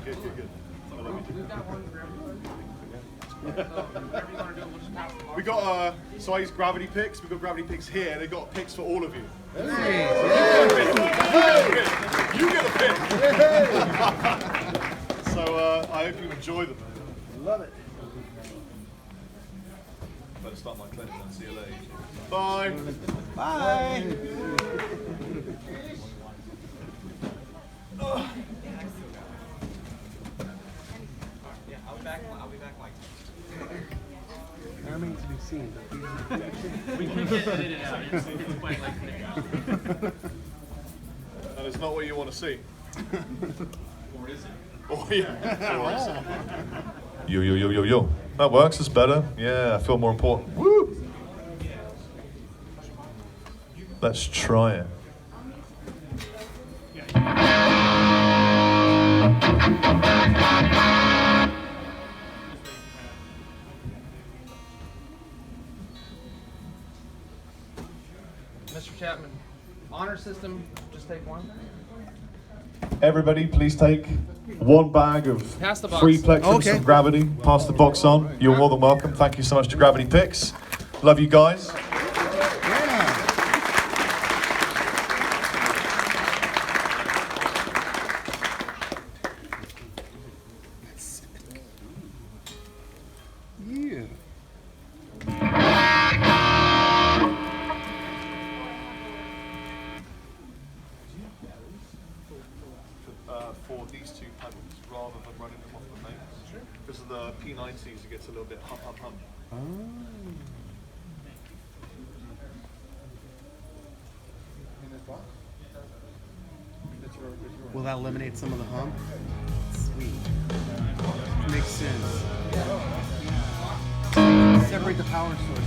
Good, good, good. I love you. We've got one for everyone. So whatever you want to do, we'll just pass them on. We got, so I use gravity picks. We've got gravity picks here. They've got picks for all of you. Hey. You get a pick. So I hope you enjoy them. Love it. Better start my cleanse and see you later. Bye. Bye. Yeah, I'll be back like. I remain to be seen. We can edit it out. It's quite like And it's not what you want to see. Or is it? Oh yeah. Or is it? Yo, yo, yo, yo, yo. That works. It's better. Yeah, I feel more important. Woo! Let's try it. Mr. Chapman, honor system, just take one. Everybody, please take one bag of Pass the box. free plectrums Okay. from Gravity. Pass the box on. You're more than welcome. Thank you so much to Gravity Picks. Love you guys. Yeah. For these two pedals, rather than running them off the mains. Because of the P90s, it gets a little bit hum, hum, hum. Will that eliminate some of the hum? Sweet. Makes sense. Separate the power source like that.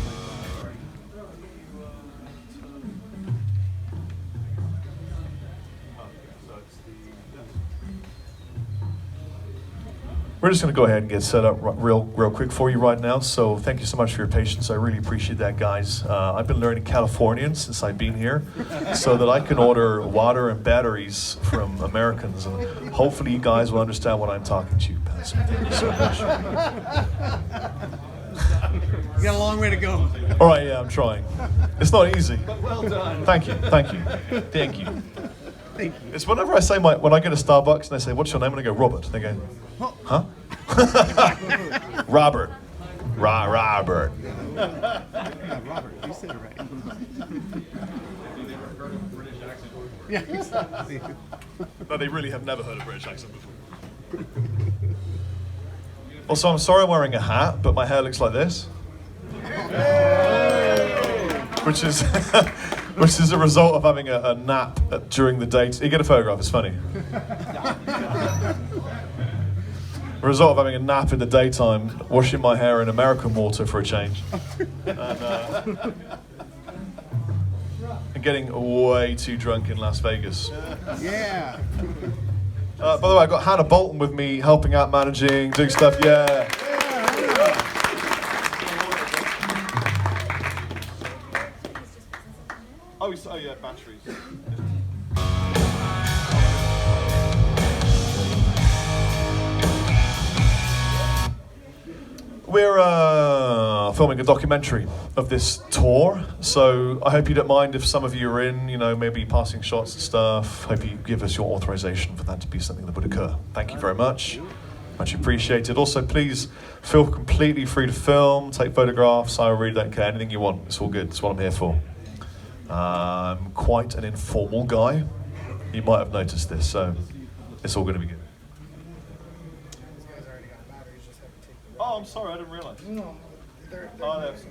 We're just going to go ahead and get set up real quick for you right now. So thank you so much for your patience. I really appreciate that, guys. I've been learning Californian since I've been here, so that I can order water and batteries from Americans, and hopefully you guys will understand what I'm talking to you about. So thank you so much. You got a long way to go. All right, yeah, I'm trying. It's not easy. But well done. Thank you, thank you, thank you. Thank you. It's whenever I say when I go to Starbucks and they say, "What's your name?" and I go, "Robert." They go, "Huh?" Robert. Robert. Yeah, Robert, you said it right. Yeah, exactly. No, they really have never heard a British accent before. Also, I'm sorry I'm wearing a hat, but my hair looks like this. Which is which is a result of having a nap during the day. You get a photograph, it's funny. A result of having a nap in the daytime, washing my hair in American water for a change. And getting way too drunk in Las Vegas. Yeah. By the way, I've got Hannah Bolton with me, helping out, managing, doing stuff, yeah. Oh, yeah, batteries. We're filming a documentary of this tour, so I hope you don't mind if some of you are in, maybe passing shots and stuff. Hope you give us your authorization for that to be something that would occur. Thank you very much. Much appreciated. Also, please feel completely free to film, take photographs. I really don't care. Anything you want. It's all good. It's what I'm here for. I'm quite an informal guy. You might have noticed this, so it's all going to be good. Oh, I'm sorry, I didn't realize. No, they're wrapped.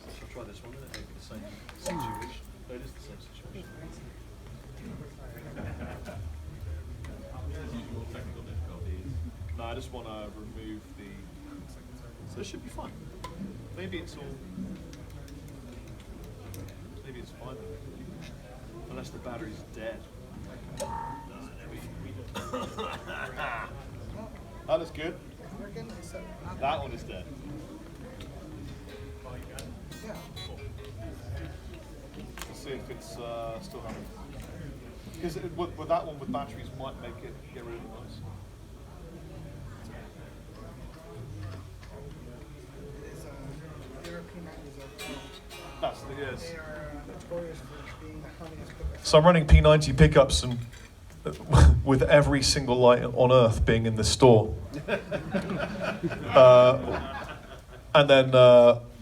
I'll try this one, and it may be the same situation. It is the same situation. Usual technical difficulties. No, I just want to remove the. So it should be fine. Maybe it's all. Maybe it's fine. Unless the battery's dead. That is good. That one is dead. see if it's still happening. Because with that one with batteries might make it get rid of the noise. That's the yes. They are notorious for being the funniest pickups. So I'm running P90 pickups and with every single light on earth being in this store. And then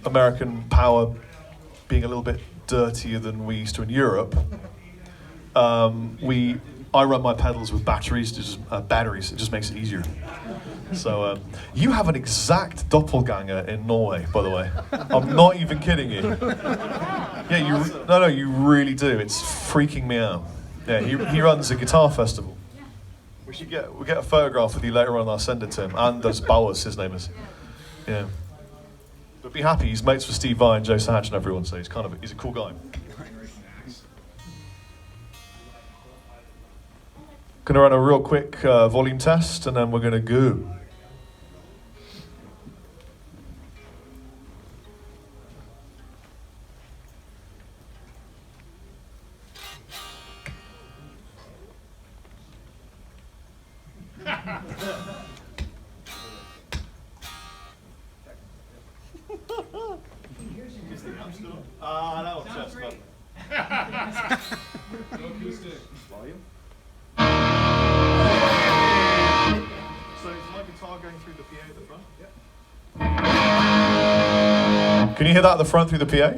American Power being a little bit dirtier than we used to in Europe. I run my pedals with batteries. It just makes it easier. So you have an exact doppelganger in Norway, by the way. I'm not even kidding you. Yeah, you really do. It's freaking me out. Yeah, he runs a guitar festival. We get a photograph with you later on. And I'll send it to him. Anders Bowers, his name is. Yeah. But be happy. He's mates with Steve Vai and Joe Satch and everyone. So he's a cool guy. Going to run a real quick volume test, and then we're going to go. That was just fun. Volume. So is my guitar going through the PA at the front? Yep. Can you hear that at the front through the PA? Could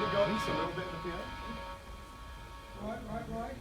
it go east a little bit in the PA? Right.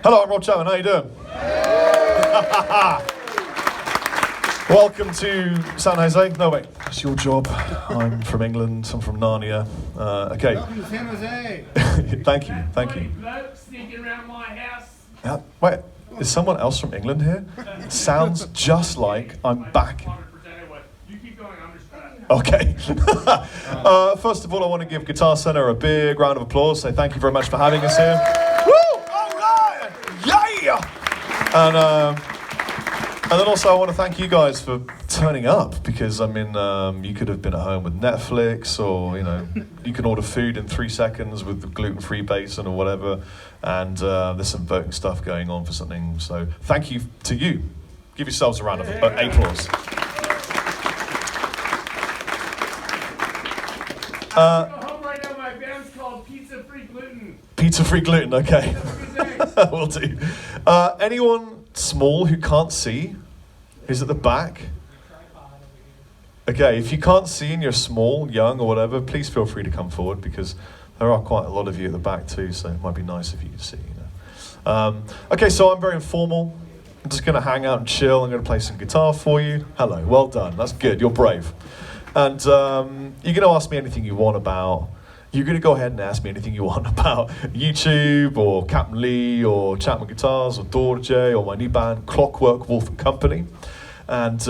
Hello, I'm Rob Chapman. How you doing? Welcome to San Jose. No, wait, it's your job. I'm from England. I'm from Narnia. Okay. Welcome to San Jose. Thank you. Bloke sneaking around my house. Wait, is someone else from England here? Sounds just like I'm back. 100% anyway. You keep going, I'm just trying. Okay. First of all, I want to give Guitar Center a big round of applause. Say thank you very much for having us here. Woo! All right! Yeah! And then also I want to thank you guys for turning up, because I mean, you could have been at home with Netflix, or you can order food in 3 seconds with the gluten-free basin or whatever, and there's some voting stuff going on for something. So thank you to you. Give yourselves a round of applause. Home right now, my band's called Pizza Free Gluten. Pizza free gluten, okay. Will do. Anyone small who can't see? Who's at the back? Okay, if you can't see and you're small, young, or whatever, please feel free to come forward, because there are quite a lot of you at the back too, so it might be nice if you could see. Okay, so I'm very informal. I'm just going to hang out and chill. I'm going to play some guitar for you. Hello, well done. That's good. You're brave. And you're going to ask me anything you want about. You're going to go ahead and ask me anything you want about YouTube, or Captain Lee, or Chapman Guitars, or Dorje, or my new band, Clockwork Wolf and Company. And,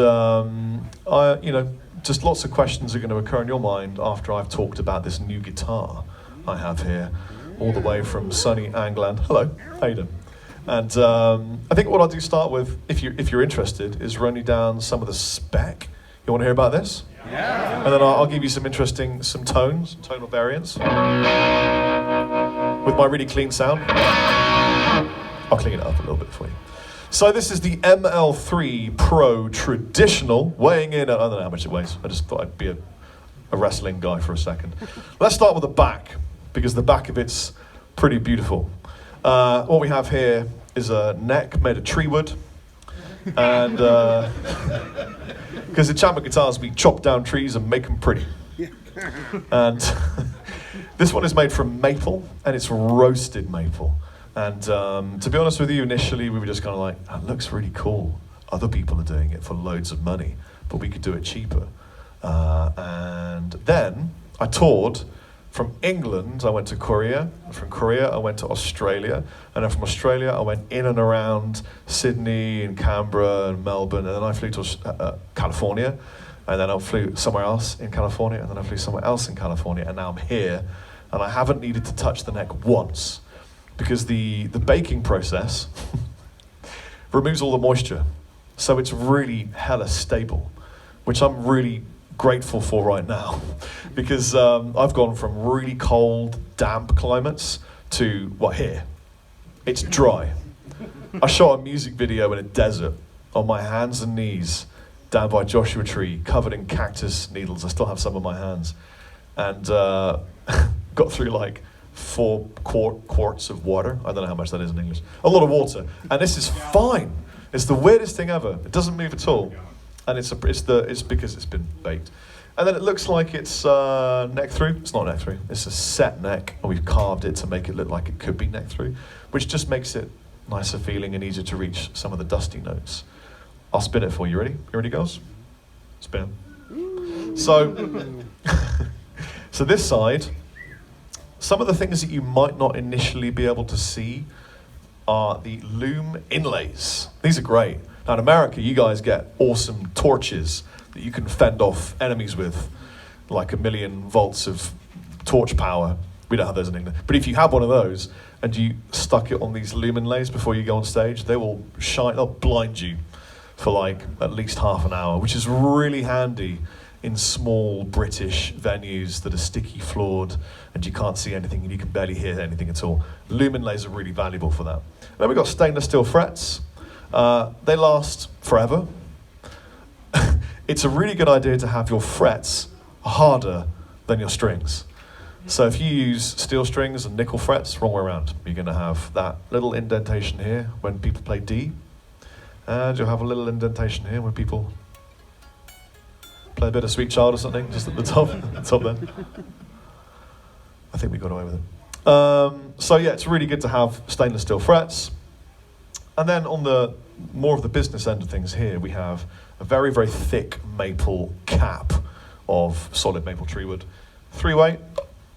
just lots of questions are going to occur in your mind after I've talked about this new guitar I have here, all the way from sunny England. Hello, how you doing? And I think what I'll do start with, if you're interested, is run you down some of the spec. You want to hear about this? Yeah. And then I'll give you some tonal variants, with my really clean sound. I'll clean it up a little bit for you. So this is the ML3 Pro Traditional, weighing in at, I don't know how much it weighs. I just thought I'd be a wrestling guy for a second. Let's start with the back, because the back of it's pretty beautiful. What we have here is a neck made of tree wood. And because the Chapman guitars, we chop down trees and make them pretty. And this one is made from maple, and it's roasted maple. And to be honest with you, initially we were just kind of like, that looks really cool. Other people are doing it for loads of money, but we could do it cheaper. And then I toured. From England, I went to Korea. From Korea, I went to Australia. And then from Australia, I went in and around Sydney and Canberra and Melbourne. And then I flew to California. And then I flew somewhere else in California. And then I flew somewhere else in California. And now I'm here. And I haven't needed to touch the neck once. Because the baking process removes all the moisture. So it's really hella stable, which I'm really grateful for right now, because I've gone from really cold, damp climates to here. It's dry. I shot a music video in a desert on my hands and knees down by Joshua Tree, covered in cactus needles. I still have some on my hands, and got through like 4 quarts of water. I don't know how much that is in English. A lot of water, and this is fine. It's the weirdest thing ever. It doesn't move at all. And it's because it's been baked. And then it looks like it's neck through. It's not neck through. It's a set neck, and we've carved it to make it look like it could be neck through, which just makes it nicer feeling and easier to reach some of the dusty notes. I'll spin it for you. Ready? You ready, girls? Spin. So, so this side, some of the things that you might not initially be able to see are the loom inlays. These are great. Now in America, you guys get awesome torches that you can fend off enemies with, like 1,000,000 volts of torch power. We don't have those in England. But if you have one of those and you stuck it on these loom inlays before you go on stage, they'll blind you for like at least half an hour, which is really handy in small British venues that are sticky floored and you can't see anything and you can barely hear anything at all. Loom inlays are really valuable for that. Then we've got stainless steel frets. They last forever. It's a really good idea to have your frets harder than your strings. So if you use steel strings and nickel frets, wrong way around. You're going to have that little indentation here when people play D, and you'll have a little indentation here when people play a bit of Sweet Child or something, just at the top, there. I think we got away with it. So yeah, it's really good to have stainless steel frets. And then on the more of the business end of things here, we have a very, very thick maple cap of solid maple tree wood. 3-way,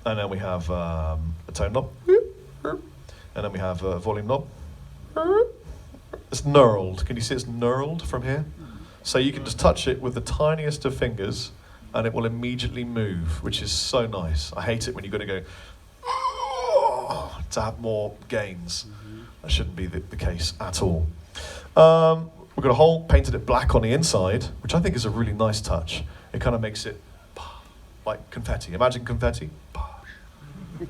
and then we have a tone knob, and then we have a volume knob. It's knurled. Can you see it's knurled from here? So you can just touch it with the tiniest of fingers, and it will immediately move, which is so nice. I hate it when you've got to go to have more gains. That shouldn't be the case at all. We've got a hole, painted it black on the inside, which I think is a really nice touch. It kind of makes it like confetti. Imagine confetti.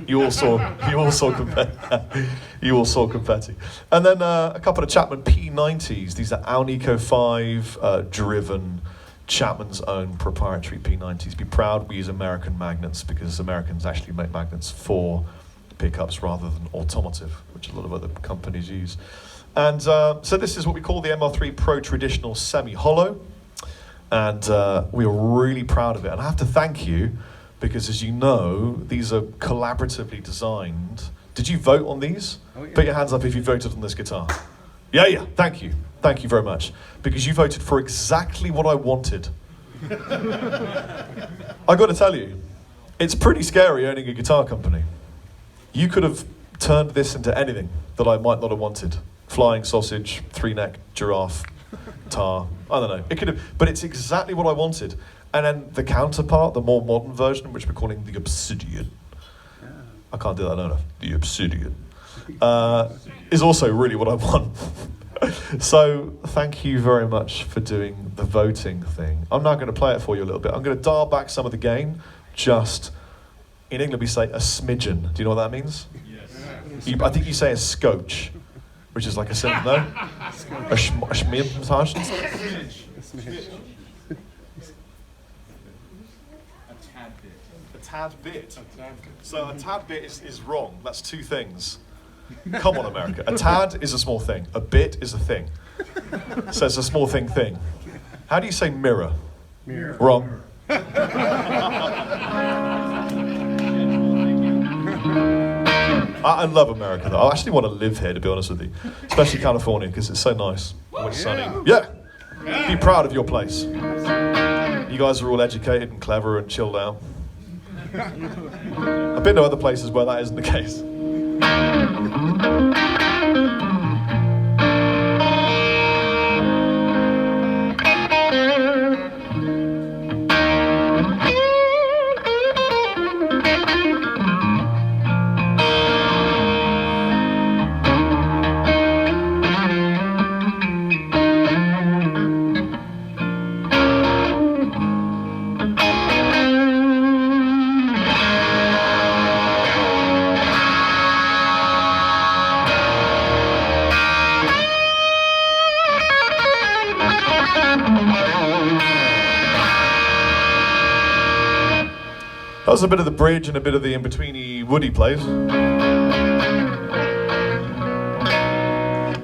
You all saw confetti. You all saw confetti. And then a couple of Chapman P90s. These are Alnico 5 driven Chapman's own proprietary P90s. Be proud we use American magnets, because Americans actually make magnets for pickups rather than automotive, which a lot of other companies use. And so this is what we call the MR3 Pro Traditional Semi-Hollow. And we are really proud of it. And I have to thank you, because as you know, these are collaboratively designed. Did you vote on these? Oh, yeah. Put your hands up if you voted on this guitar. Yeah, thank you. Thank you very much. Because you voted for exactly what I wanted. I got to tell you, it's pretty scary owning a guitar company. You could have turned this into anything that I might not have wanted. Flying sausage, 3-neck, giraffe, tar, I don't know. It could have, but it's exactly what I wanted. And then the counterpart, the more modern version, which we're calling the Obsidian. Yeah. I can't do that enough. The Obsidian. Is also really what I want. So thank you very much for doing the voting thing. I'm now going to play it for you a little bit. I'm going to dial back some of the gain, just, in England we say a smidgen. Do you know what that means? Yes. I think you say a scotch, which is like a sim, no? A schmidmassage? A tad bit. So a tad bit is wrong. That's two things. Come on, America. A tad is a small thing. A bit is a thing. So it's a small thing. How do you say mirror? Mirror. Wrong. I love America, though. I actually want to live here, to be honest with you. Especially California, because it's so nice. When it's sunny. Yeah. Be proud of your place. You guys are all educated and clever and chilled out. I've been to other places where that isn't the case. That was a bit of the bridge and a bit of the in-betweeny Woody plays.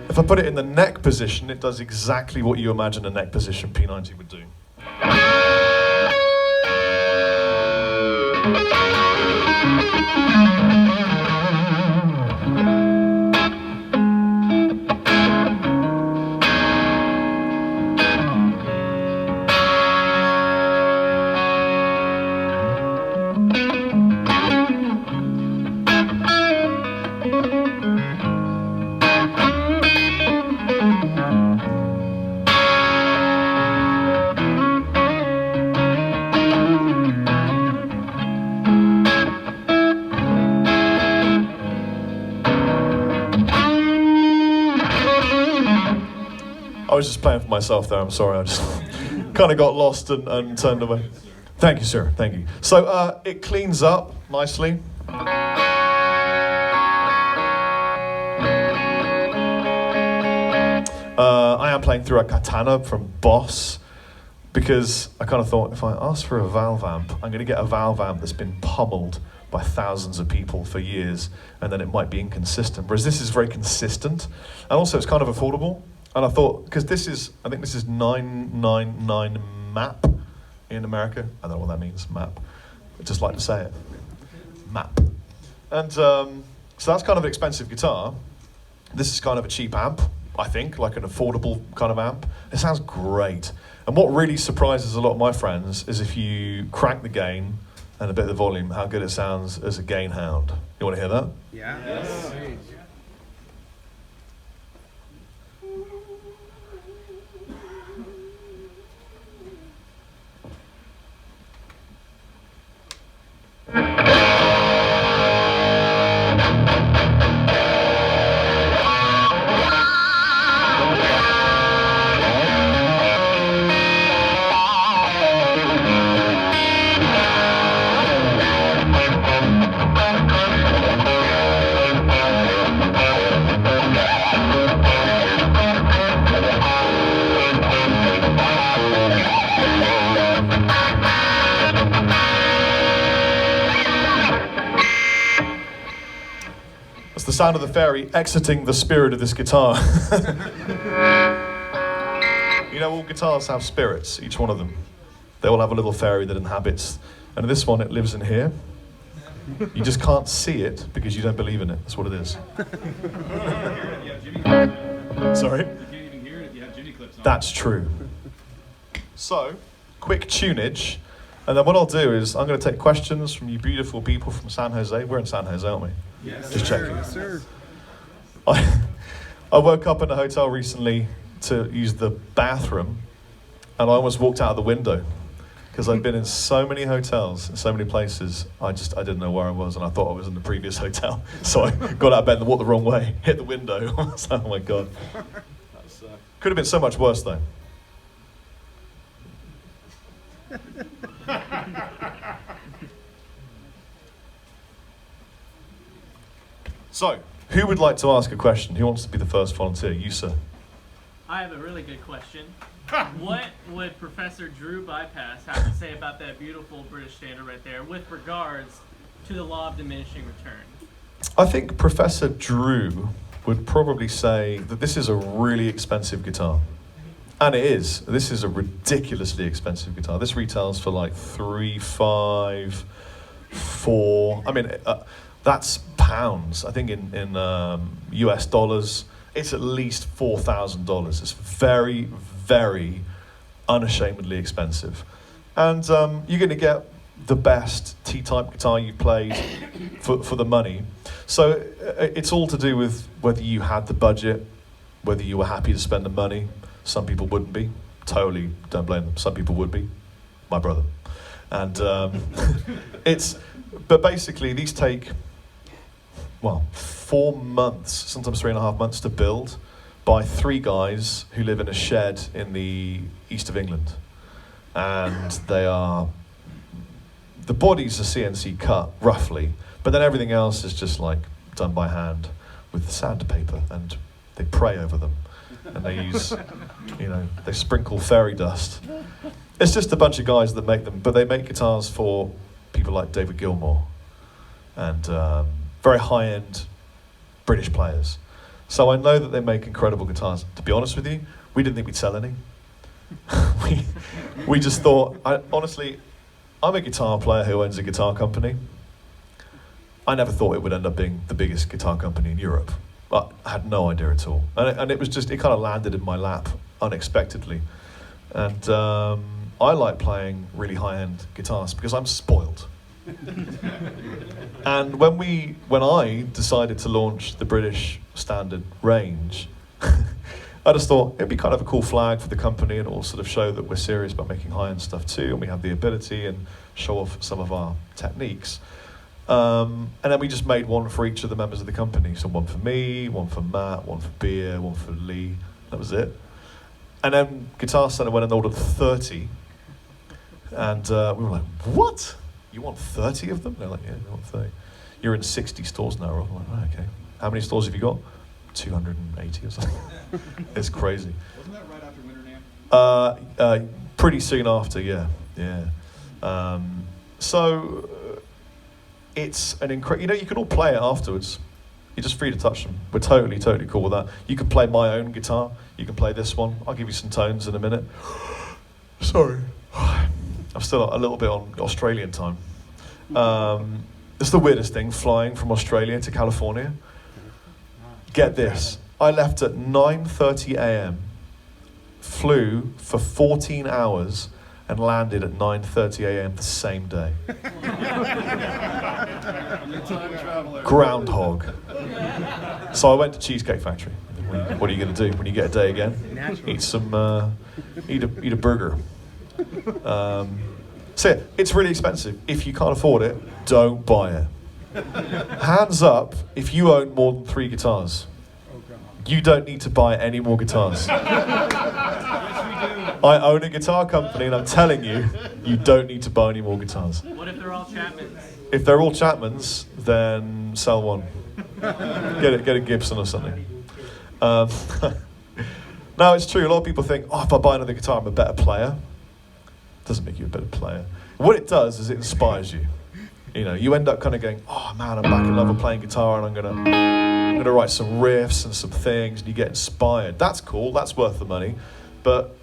If I put it in the neck position, it does exactly what you imagine a neck position P90 would do. I was just playing for myself there, I'm sorry, I just kind of got lost and turned away. Thank you, sir, thank you. So it cleans up nicely. I am playing through a katana from Boss, because I kind of thought, if I ask for a valve amp, I'm going to get a valve amp that's been pummeled by thousands of people for years, and then it might be inconsistent. Whereas this is very consistent, and also it's kind of affordable. And I thought, because I think this is 999 MAP in America. I don't know what that means, MAP. I just like to say it. MAP. And so that's kind of an expensive guitar. This is kind of a cheap amp, I think, like an affordable kind of amp. It sounds great. And what really surprises a lot of my friends is if you crank the gain and a bit of the volume, how good it sounds as a gain hound. You want to hear that? Yeah. Yes. The sound of the fairy exiting the spirit of this guitar. You know, all guitars have spirits, each one of them. They all have a little fairy that inhabits. And in this one, it lives in here. You just can't see it because you don't believe in it. That's what it is. Sorry? You can't even hear it if you have Jimmy clips on. That's true. So, quick tunage. And then what I'll do is I'm going to take questions from you beautiful people from San Jose. We're in San Jose, aren't we? Yes, Just sir. checking. Yes, sir. I woke up in a hotel recently to use the bathroom, and I almost walked out of the window because I'd been in so many hotels, so many places. I didn't know where I was, and I thought I was in the previous hotel. So I got out of bed and walked the wrong way, hit the window. I was like, oh my god. Could have been so much worse though. So, who would like to ask a question? Who wants to be the first volunteer? You, sir. I have a really good question. What would Professor Drew Bypass have to say about that beautiful British standard right there with regards to the law of diminishing return? I think Professor Drew would probably say that this is a really expensive guitar. And it is. This is a ridiculously expensive guitar. This retails for like 3, 5, 4. I mean, that's pounds. I think in US dollars, it's at least $4,000. It's very, very unashamedly expensive. And you're going to get the best T-type guitar you've played for the money. So it's all to do with whether you had the budget, whether you were happy to spend the money. Some people wouldn't be. Totally don't blame them. Some people would be. My brother. And but basically these take, 4 months, sometimes 3.5 months to build by 3 guys who live in a shed in the east of England. And the body's a CNC cut, roughly, but then everything else is just like done by hand with sandpaper, and they pray over them. And they use, they sprinkle fairy dust. It's just a bunch of guys that make them, but they make guitars for people like David Gilmour and very high-end British players. So I know that they make incredible guitars. To be honest with you, we didn't think we'd sell any. we just thought, honestly, I'm a guitar player who owns a guitar company. I never thought it would end up being the biggest guitar company in Europe. But I had no idea at all. And it was just, it kind of landed in my lap unexpectedly. And I like playing really high-end guitars because I'm spoiled. And when I decided to launch the British standard range, I just thought it'd be kind of a cool flag for the company, and it'll sort of show that we're serious about making high-end stuff too, and we have the ability, and show off some of our techniques. And then we just made one for each of the members of the company. So one for me, one for Matt, one for Beer, one for Lee. That was it. And then Guitar Center went and ordered 30. And we were like, what? You want 30 of them? They're like, yeah, we want 30. You're in 60 stores now, Rob. I'm like, right, okay. How many stores have you got? 280 or something. It's crazy. Wasn't that right after Winter Name? Pretty soon after, yeah. So it's an incredible, you can all play it afterwards. You're just free to touch them. We're totally cool with that. You can play my own guitar. You can play this one. I'll give you some tones in a minute. Sorry. I'm still a little bit on Australian time. It's the weirdest thing, flying from Australia to California. Get this. I left at 9:30 a.m., flew for 14 hours, and landed at 9:30 a.m. the same day. Groundhog. So I went to Cheesecake Factory. What are you going to do when you get a day again? Eat some, eat a burger. So yeah, it's really expensive. If you can't afford it, don't buy it. Hands up if you own more than 3 guitars. You don't need to buy any more guitars. I own a guitar company, and I'm telling you, you don't need to buy any more guitars. What if they're all Chapmans? If they're all Chapmans, then sell one. Get a Gibson or something. No, it's true. A lot of people think, if I buy another guitar, I'm a better player. Doesn't make you a better player. What it does is it inspires you. You end up kind of going, oh man, I'm back in love with playing guitar, and I'm gonna write some riffs and some things, and you get inspired. That's cool. That's worth the money. But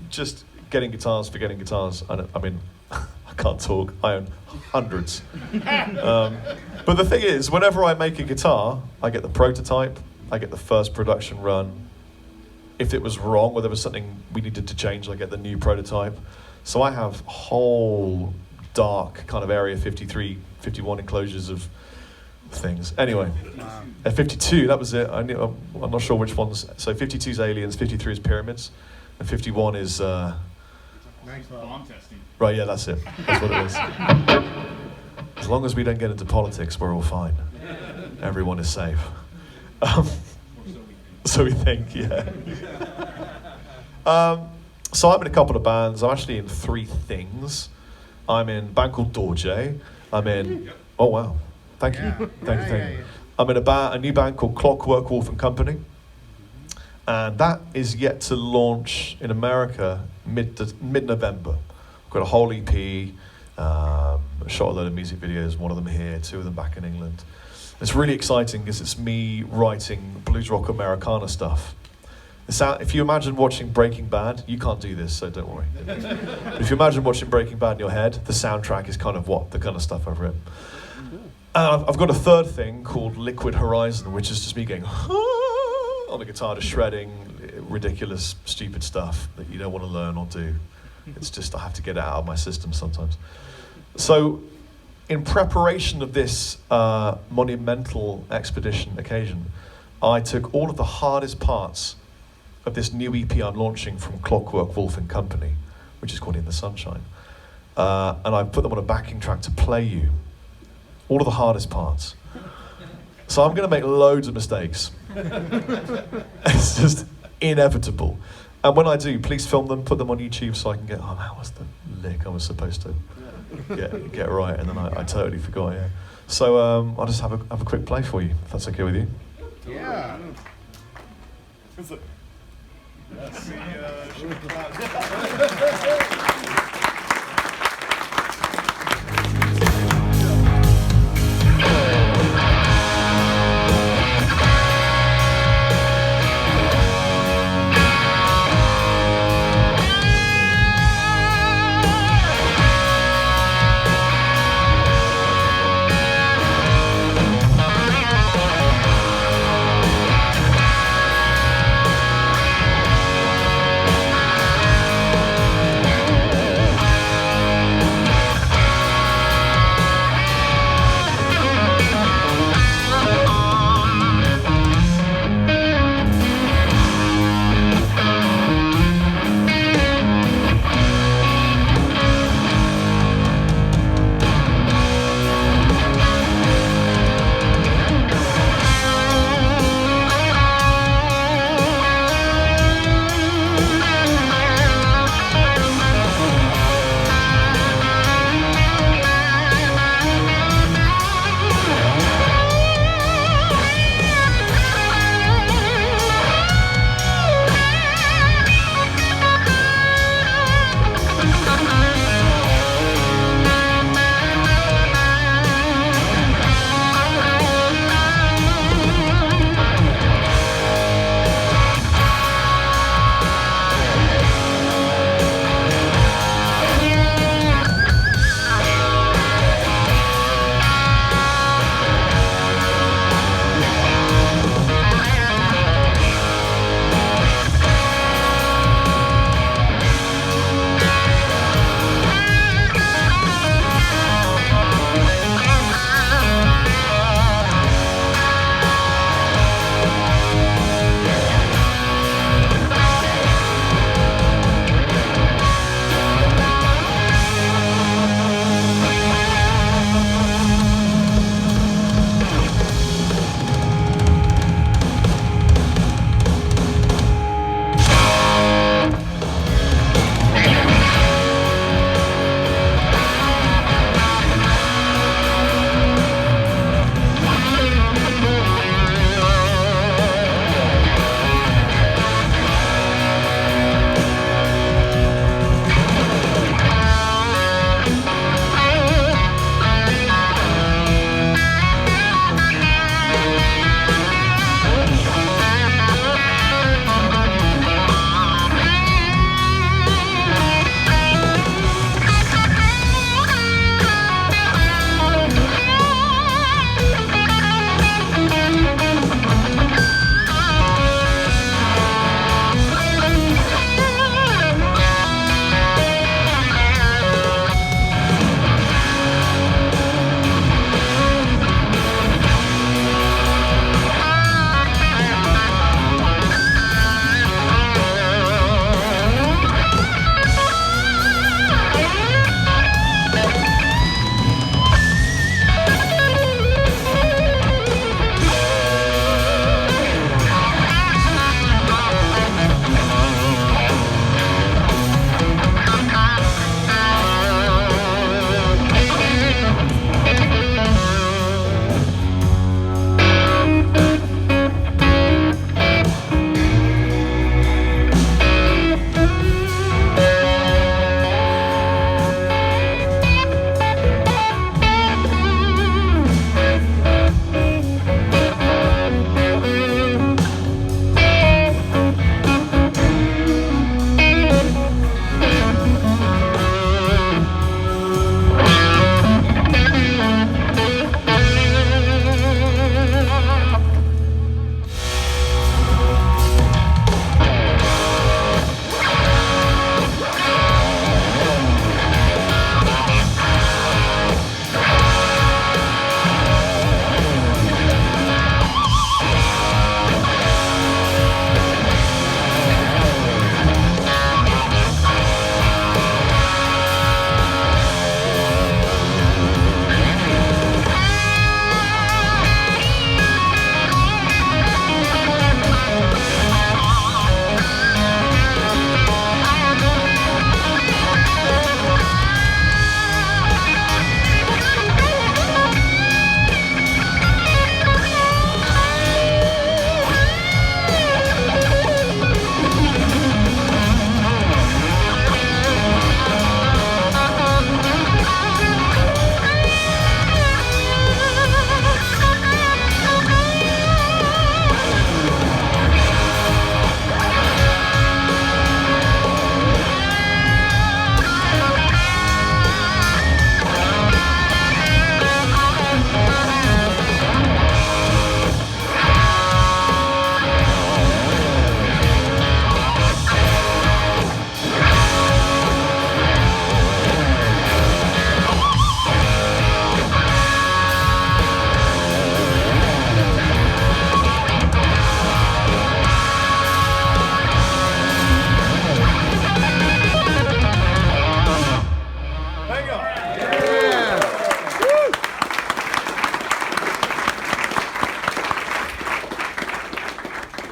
just getting guitars for getting guitars, I mean, I can't talk. I own hundreds. But the thing is, whenever I make a guitar, I get the prototype, I get the first production run. If it was wrong or there was something we needed to change, I get the new prototype. So I have whole dark kind of Area 53, 51 enclosures of things. Anyway, 52, that was it. I'm not sure which ones. So 52 is aliens, 53 is pyramids, and 51 is... Bomb testing. Right, yeah, that's it. That's what it is. As long as we don't get into politics, we're all fine. Everyone is safe. So we think, yeah. So I'm in a couple of bands. I'm actually in 3 things. I'm in a band called Dorje. I'm in... Oh, wow. Thank you. Thank you. I'm in a new band called Clockwork Wolf and Company. And that is yet to launch in America mid-November. I've got a whole EP, shot a load of music videos, one of them here, 2 of them back in England. It's really exciting because it's me writing blues rock Americana stuff. If you imagine watching Breaking Bad, you can't do this, so don't worry. But if you imagine watching Breaking Bad in your head, the soundtrack is kind of the kind of stuff I've written. And I've got a third thing called Liquid Horizon, which is just me going on the guitar, just shredding ridiculous, stupid stuff that you don't want to learn or do. It's just I have to get it out of my system sometimes. So, in preparation of this monumental expedition occasion, I took all of the hardest parts of this new EP I'm launching from Clockwork Wolf and Company, which is called In the Sunshine, and I put them on a backing track to play you all of the hardest parts. So I'm going to make loads of mistakes. It's just inevitable. And when I do, please film them, put them on YouTube so I can get, oh, that was the lick I was supposed to get right, and then I totally forgot, yeah. So I'll just have a quick play for you, if that's okay with you. Yeah.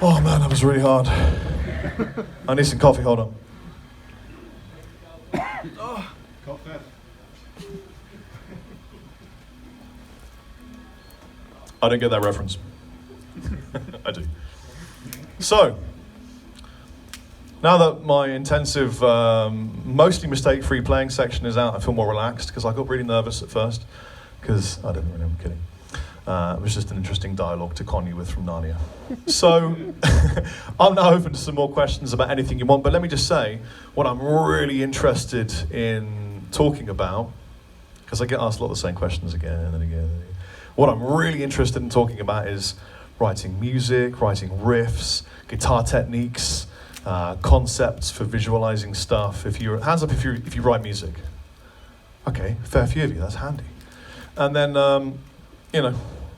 Oh man, that was really hard. I need some coffee, hold on. Cough that. I don't get that reference. I do. So, now that my intensive, mostly mistake-free playing section is out, I feel more relaxed because I got really nervous at first because I don't really, I'm kidding. It was just an interesting dialogue to con you with from Narnia. So, I'm now open to some more questions about anything you want, but let me just say what I'm really interested in talking about, because I get asked a lot of the same questions again and again. What I'm really interested in talking about is writing music, writing riffs, guitar techniques, concepts for visualizing stuff. Hands up if you write music. Okay, a fair few of you, that's handy. And then,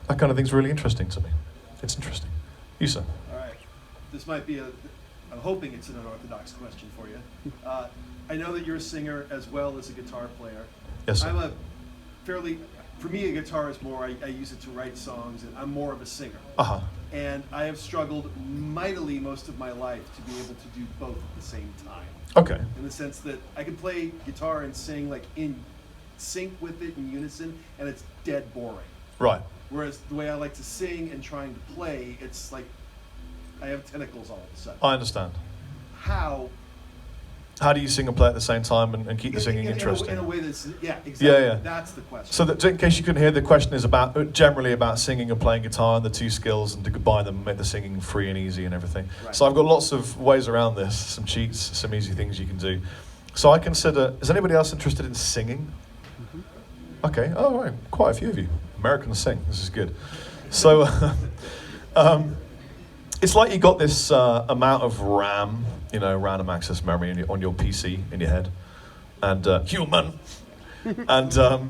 that kind of thing's really interesting to me. It's interesting. You, sir? All right. This might be I'm hoping it's an unorthodox question for you. I know that you're a singer as well as a guitar player. Yes, sir. For me, a guitar is more, I use it to write songs, and I'm more of a singer. Uh-huh. And I have struggled mightily most of my life to be able to do both at the same time. Okay. In the sense that I can play guitar and sing like in sync with it in unison, and it's dead boring. Right. Whereas the way I like to sing and trying to play, it's like I have tentacles all of a sudden. I understand. How do you sing and play at the same time and keep the singing interesting? In a way that's, yeah, exactly. Yeah. That's the question. So that, in case you couldn't hear, the question is generally about singing and playing guitar and the two skills, and to combine them and make the singing free and easy and everything. Right. So I've got lots of ways around this, some cheats, some easy things you can do. So I consider, is anybody else interested in singing? Mm-hmm. Okay, oh right, quite a few of you. Americans sing, this is good. So it's like you got this amount of RAM, random access memory on your PC in your head, and human, and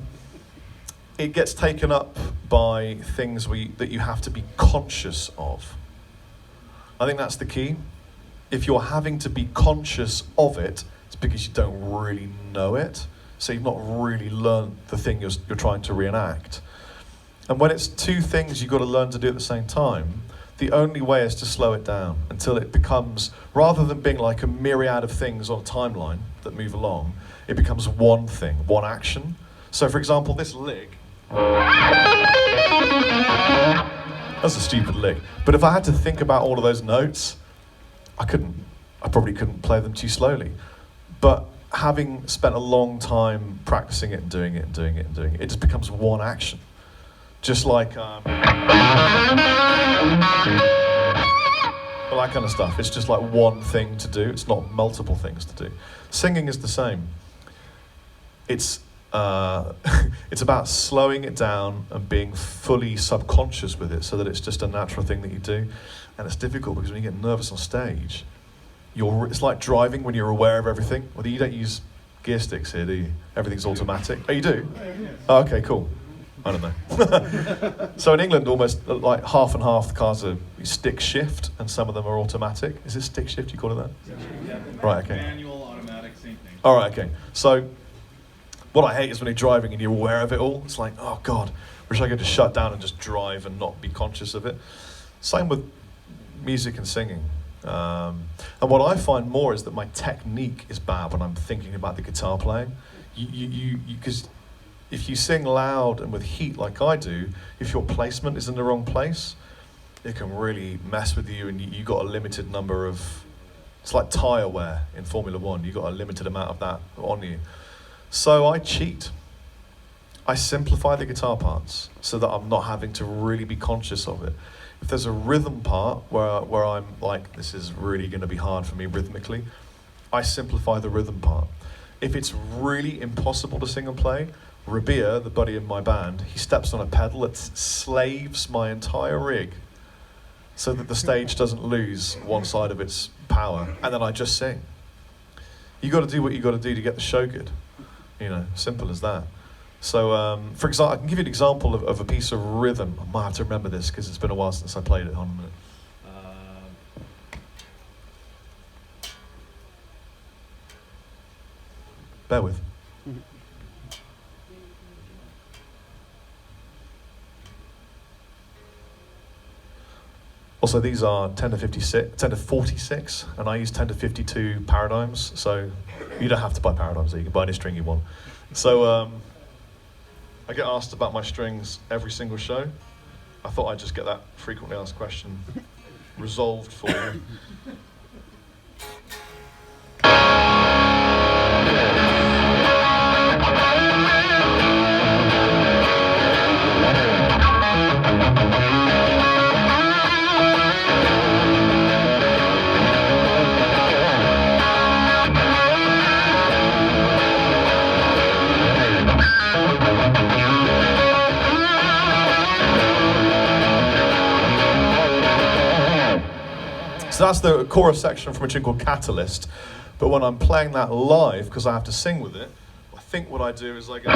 it gets taken up by things that you have to be conscious of. I think that's the key. If you're having to be conscious of it, it's because you don't really know it, so you've not really learned the thing you're trying to reenact. And when it's two things you've got to learn to do at the same time, the only way is to slow it down until it becomes, rather than being like a myriad of things on a timeline that move along, it becomes one thing, one action. So for example, this lick, that's a stupid lick. But if I had to think about all of those notes, I probably couldn't play them too slowly. But having spent a long time practicing it and doing it and doing it and doing it, it just becomes one action. Just like all that kind of stuff. It's just like one thing to do. It's not multiple things to do. Singing is the same. It's about slowing it down and being fully subconscious with it, so that it's just a natural thing that you do. And it's difficult because when you get nervous on stage, it's like driving when you're aware of everything. Well, you don't use gear sticks here, do you? Everything's automatic. Oh, you do? Oh, okay, cool. I don't know. So in England, almost like half and half the cars are stick shift, and some of them are automatic. Is it stick shift, you call it that? Yeah. Right, okay. Manual, automatic, same thing. All right, okay. So what I hate is when you're driving and you're aware of it all. It's like, oh God, wish I could just shut down and just drive and not be conscious of it. Same with music and singing. And what I find more is that my technique is bad when I'm thinking about the guitar playing. Because if you sing loud and with heat like I do, if your placement is in the wrong place, it can really mess with you, and you got a limited number of, it's like tyre wear in Formula One, you got a limited amount of that on you. So I cheat. I simplify the guitar parts so that I'm not having to really be conscious of it. If there's a rhythm part where I'm like, this is really going to be hard for me rhythmically, I simplify the rhythm part. If it's really impossible to sing and play, Rabia, the buddy in my band, he steps on a pedal that slaves my entire rig so that the stage doesn't lose one side of its power, and then I just sing. You got to do what you got to do to get the show good. Simple as that. So, for example, I can give you an example of a piece of rhythm. I might have to remember this because it's been a while since I played it. Hold on a minute. Bear with. Also, these are 10 to 56, 10 to 46, and I use 10 to 52 paradigms, so you don't have to buy paradigms, you can buy any string you want. So I get asked about my strings every single show. I thought I'd just get that frequently asked question resolved for you. So that's the chorus section from a tune called Catalyst. But when I'm playing that live, because I have to sing with it, I think what I do is I go...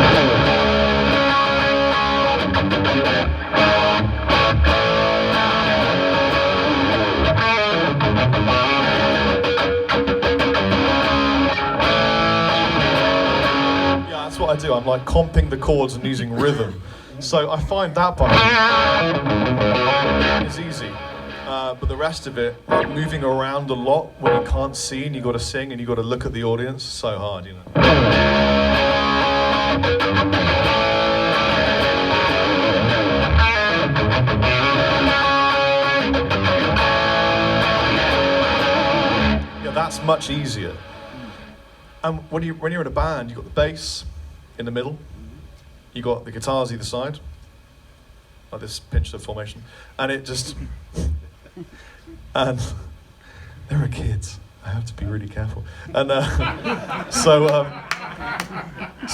Yeah, that's what I do. I'm like comping the chords and using rhythm. So I find that part is easy. But the rest of it, like moving around a lot when you can't see and you got to sing and you got to look at the audience, so hard, you know. Yeah, that's much easier. And when you're in a band, you've got the bass in the middle, you got the guitars either side, like this pinch of formation, and it just. And there are kids. I have to be really careful. And so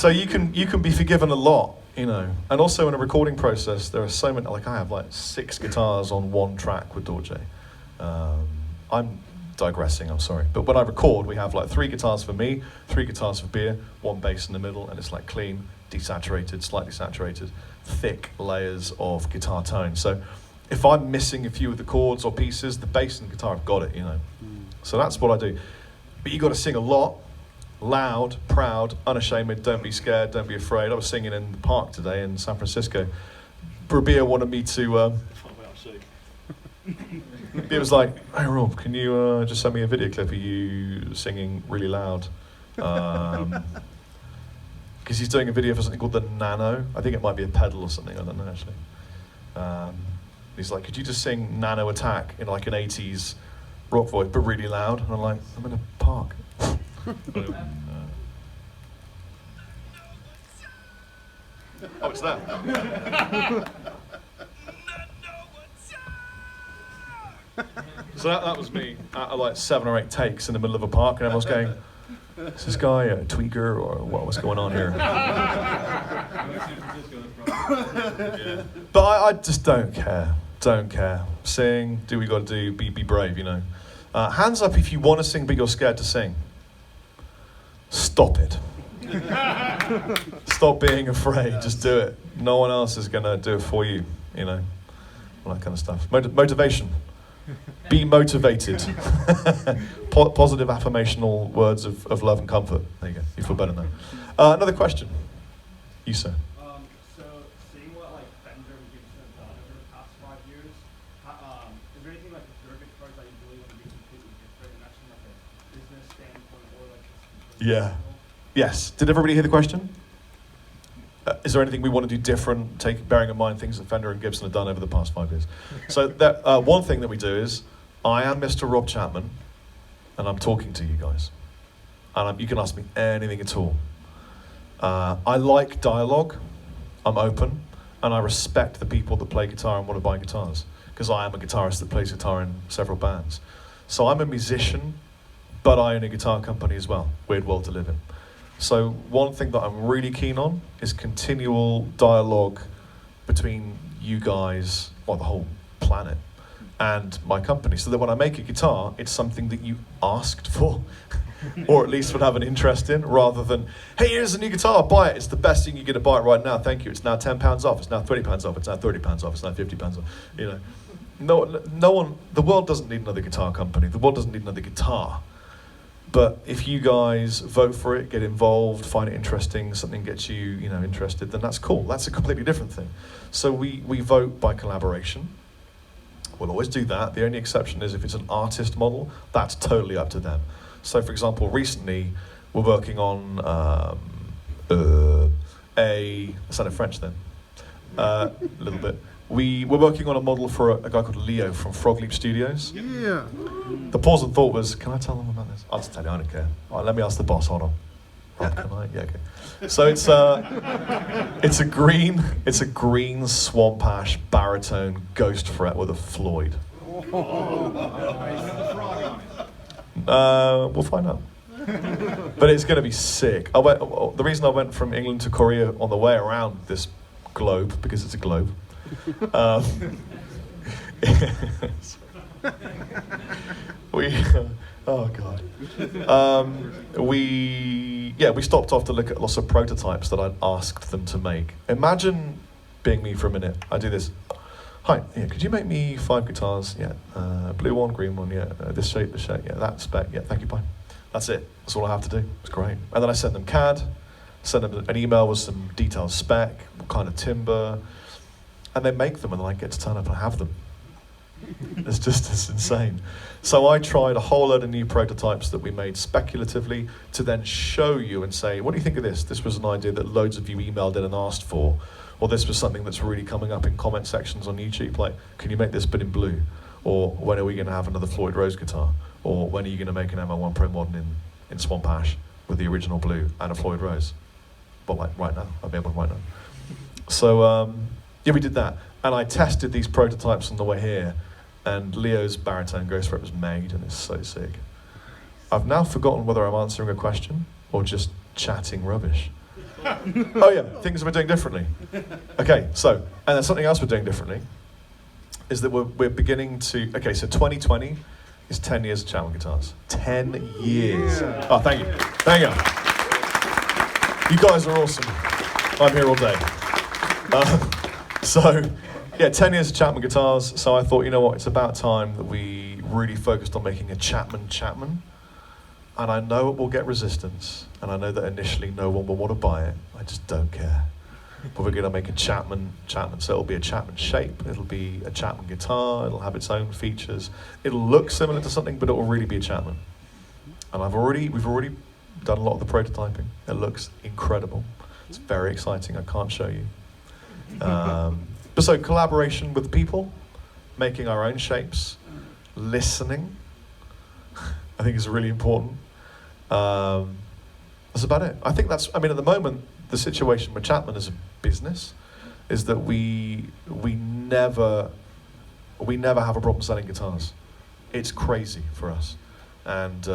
you can be forgiven a lot, you know. And also in a recording process, there are so many. Like I have like 6 guitars on one track with Dorje. I'm digressing. I'm sorry. But when I record, we have like 3 guitars for me, 3 guitars for Beer, 1 bass in the middle, and it's like clean, desaturated, slightly saturated, thick layers of guitar tone. So. If I'm missing a few of the chords or pieces, the bass and the guitar have got it, you know. So that's what I do. But you got to sing a lot, loud, proud, unashamed, don't be scared, don't be afraid. I was singing in the park today in San Francisco. Brabia wanted me to... It was like, hey Rob, can you just send me a video clip of you singing really loud? Because he's doing a video for something called the Nano. I think it might be a pedal or something, I don't know actually. He's like, could you just sing Nano Attack in like an 80s rock voice, but really loud? And I'm like, I'm in a park. Oh, it's that. So that was me at like 7 or 8 takes in the middle of a park, and everyone's going, is this guy a tweaker or what's going on here? Yeah. But I just don't care. Don't care. Sing, do what you got to do, be brave, you know. Hands up if you want to sing but you're scared to sing. Stop it. Stop being afraid, just do it. No one else is going to do it for you, you know. All that kind of stuff. Motivation. Be motivated. Positive affirmational words of love and comfort. There you go. You feel better now. Another question. You, sir. So seeing what like Fender and Gibson have done over the past 5 years, is there anything like with your guitars that you really want to be completely different, and that's from like a business standpoint or like just Yeah. Yes. Did everybody hear the question? Is there anything we want to do different, bearing in mind things that Fender and Gibson have done over the past 5 years? So that one thing that we do is, I am Mr. Rob Chapman, and I'm talking to you guys. And you can ask me anything at all. I like dialogue, I'm open, and I respect the people that play guitar and want to buy guitars, because I am a guitarist that plays guitar in several bands. So I'm a musician, but I own a guitar company as well. Weird world to live in. So one thing that I'm really keen on is continual dialogue between you guys, or the whole planet, and my company, so that when I make a guitar, it's something that you asked for, or at least would have an interest in, rather than, hey, here's a new guitar, buy it, it's the best thing you get to buy it right now, thank you, it's now £10 off, it's now £20 off, it's now £30 off, it's now £50 off, you know. No one, the world doesn't need another guitar company, the world doesn't need another guitar. But if you guys vote for it, get involved, find it interesting, something gets you, interested, then that's cool. That's a completely different thing. So we vote by collaboration. We'll always do that. The only exception is if it's an artist model, that's totally up to them. So for example, recently we're working on I sounded French then, a little bit. We're working on a model for a guy called Leo from Frog Leap Studios. Yeah. The pause and thought was, can I tell them about this? I'll just tell you, I don't care. All right, let me ask the boss, hold on. Oh, can I? Yeah, okay. So it's a green swamp ash baritone ghost fret with a Floyd. We'll find out. But it's going to be sick. The reason I went from England to Korea on the way around this globe, because it's a globe, oh god, we stopped off to look at lots of prototypes that I'd asked them to make. Imagine being me for a minute. I do this. Hi, yeah, could you make me 5 guitars? Yeah, blue one, green one, yeah, this shape, yeah, that spec, yeah, thank you, bye. That's it. That's all I have to do. It's great. And then I send them CAD, send them an email with some detailed spec, what kind of timber, and they make them, and then I get to turn up and have them. It's insane. So I tried a whole load of new prototypes that we made speculatively to then show you and say, what do you think of this? This was an idea that loads of you emailed in and asked for, or this was something that's really coming up in comment sections on YouTube, like, can you make this bit in blue? Or when are we going to have another Floyd Rose guitar? Or when are you going to make an ML1 Pro Modern in Swamp Ash with the original blue and a Floyd Rose? But like right now, I'll be able to right now. So yeah, we did that. And I tested these prototypes on the way here, and Leo's baritone ghost fret was made, and it's so sick. I've now forgotten whether I'm answering a question or just chatting rubbish. Oh yeah, things we're doing differently. Okay, so, and then something else we're doing differently is that we're beginning to, okay, so 2020 is 10 years of Chapman guitars. 10 years. Yeah. Oh, thank you. Thank you. You guys are awesome. I'm here all day. So, yeah, 10 years of Chapman guitars. So I thought, you know what, it's about time that we really focused on making a Chapman. And I know it will get resistance. And I know that initially no one will want to buy it. I just don't care. But we're going to make a Chapman. So it'll be a Chapman shape. It'll be a Chapman guitar. It'll have its own features. It'll look similar to something, but it will really be a Chapman. And we've already done a lot of the prototyping. It looks incredible. It's very exciting. I can't show you. But so collaboration with people, making our own shapes, listening, I think is really important. That's about it. I think that's, I mean, at the moment, the situation with Chapman as a business is that we never have a problem selling guitars. It's crazy for us. And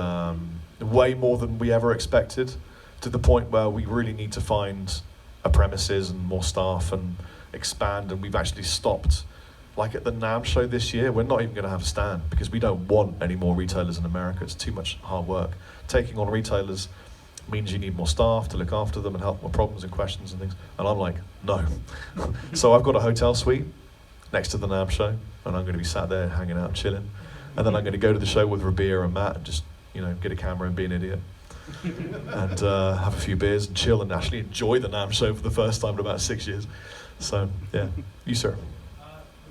way more than we ever expected, to the point where we really need to find a premises and more staff and expand, and we've actually stopped. Like at the NAMM show this year, we're not even going to have a stand because we don't want any more retailers in America. It's too much hard work. Taking on retailers means you need more staff to look after them and help with problems and questions and things. And I'm like, no. So I've got a hotel suite next to the NAMM show, and I'm going to be sat there hanging out, chilling. And then I'm going to go to the show with Rabia and Matt and just, you know, get a camera and be an idiot. And have a few beers and chill and actually enjoy the NAMM show for the first time in about 6 years. So, yeah. You, sir.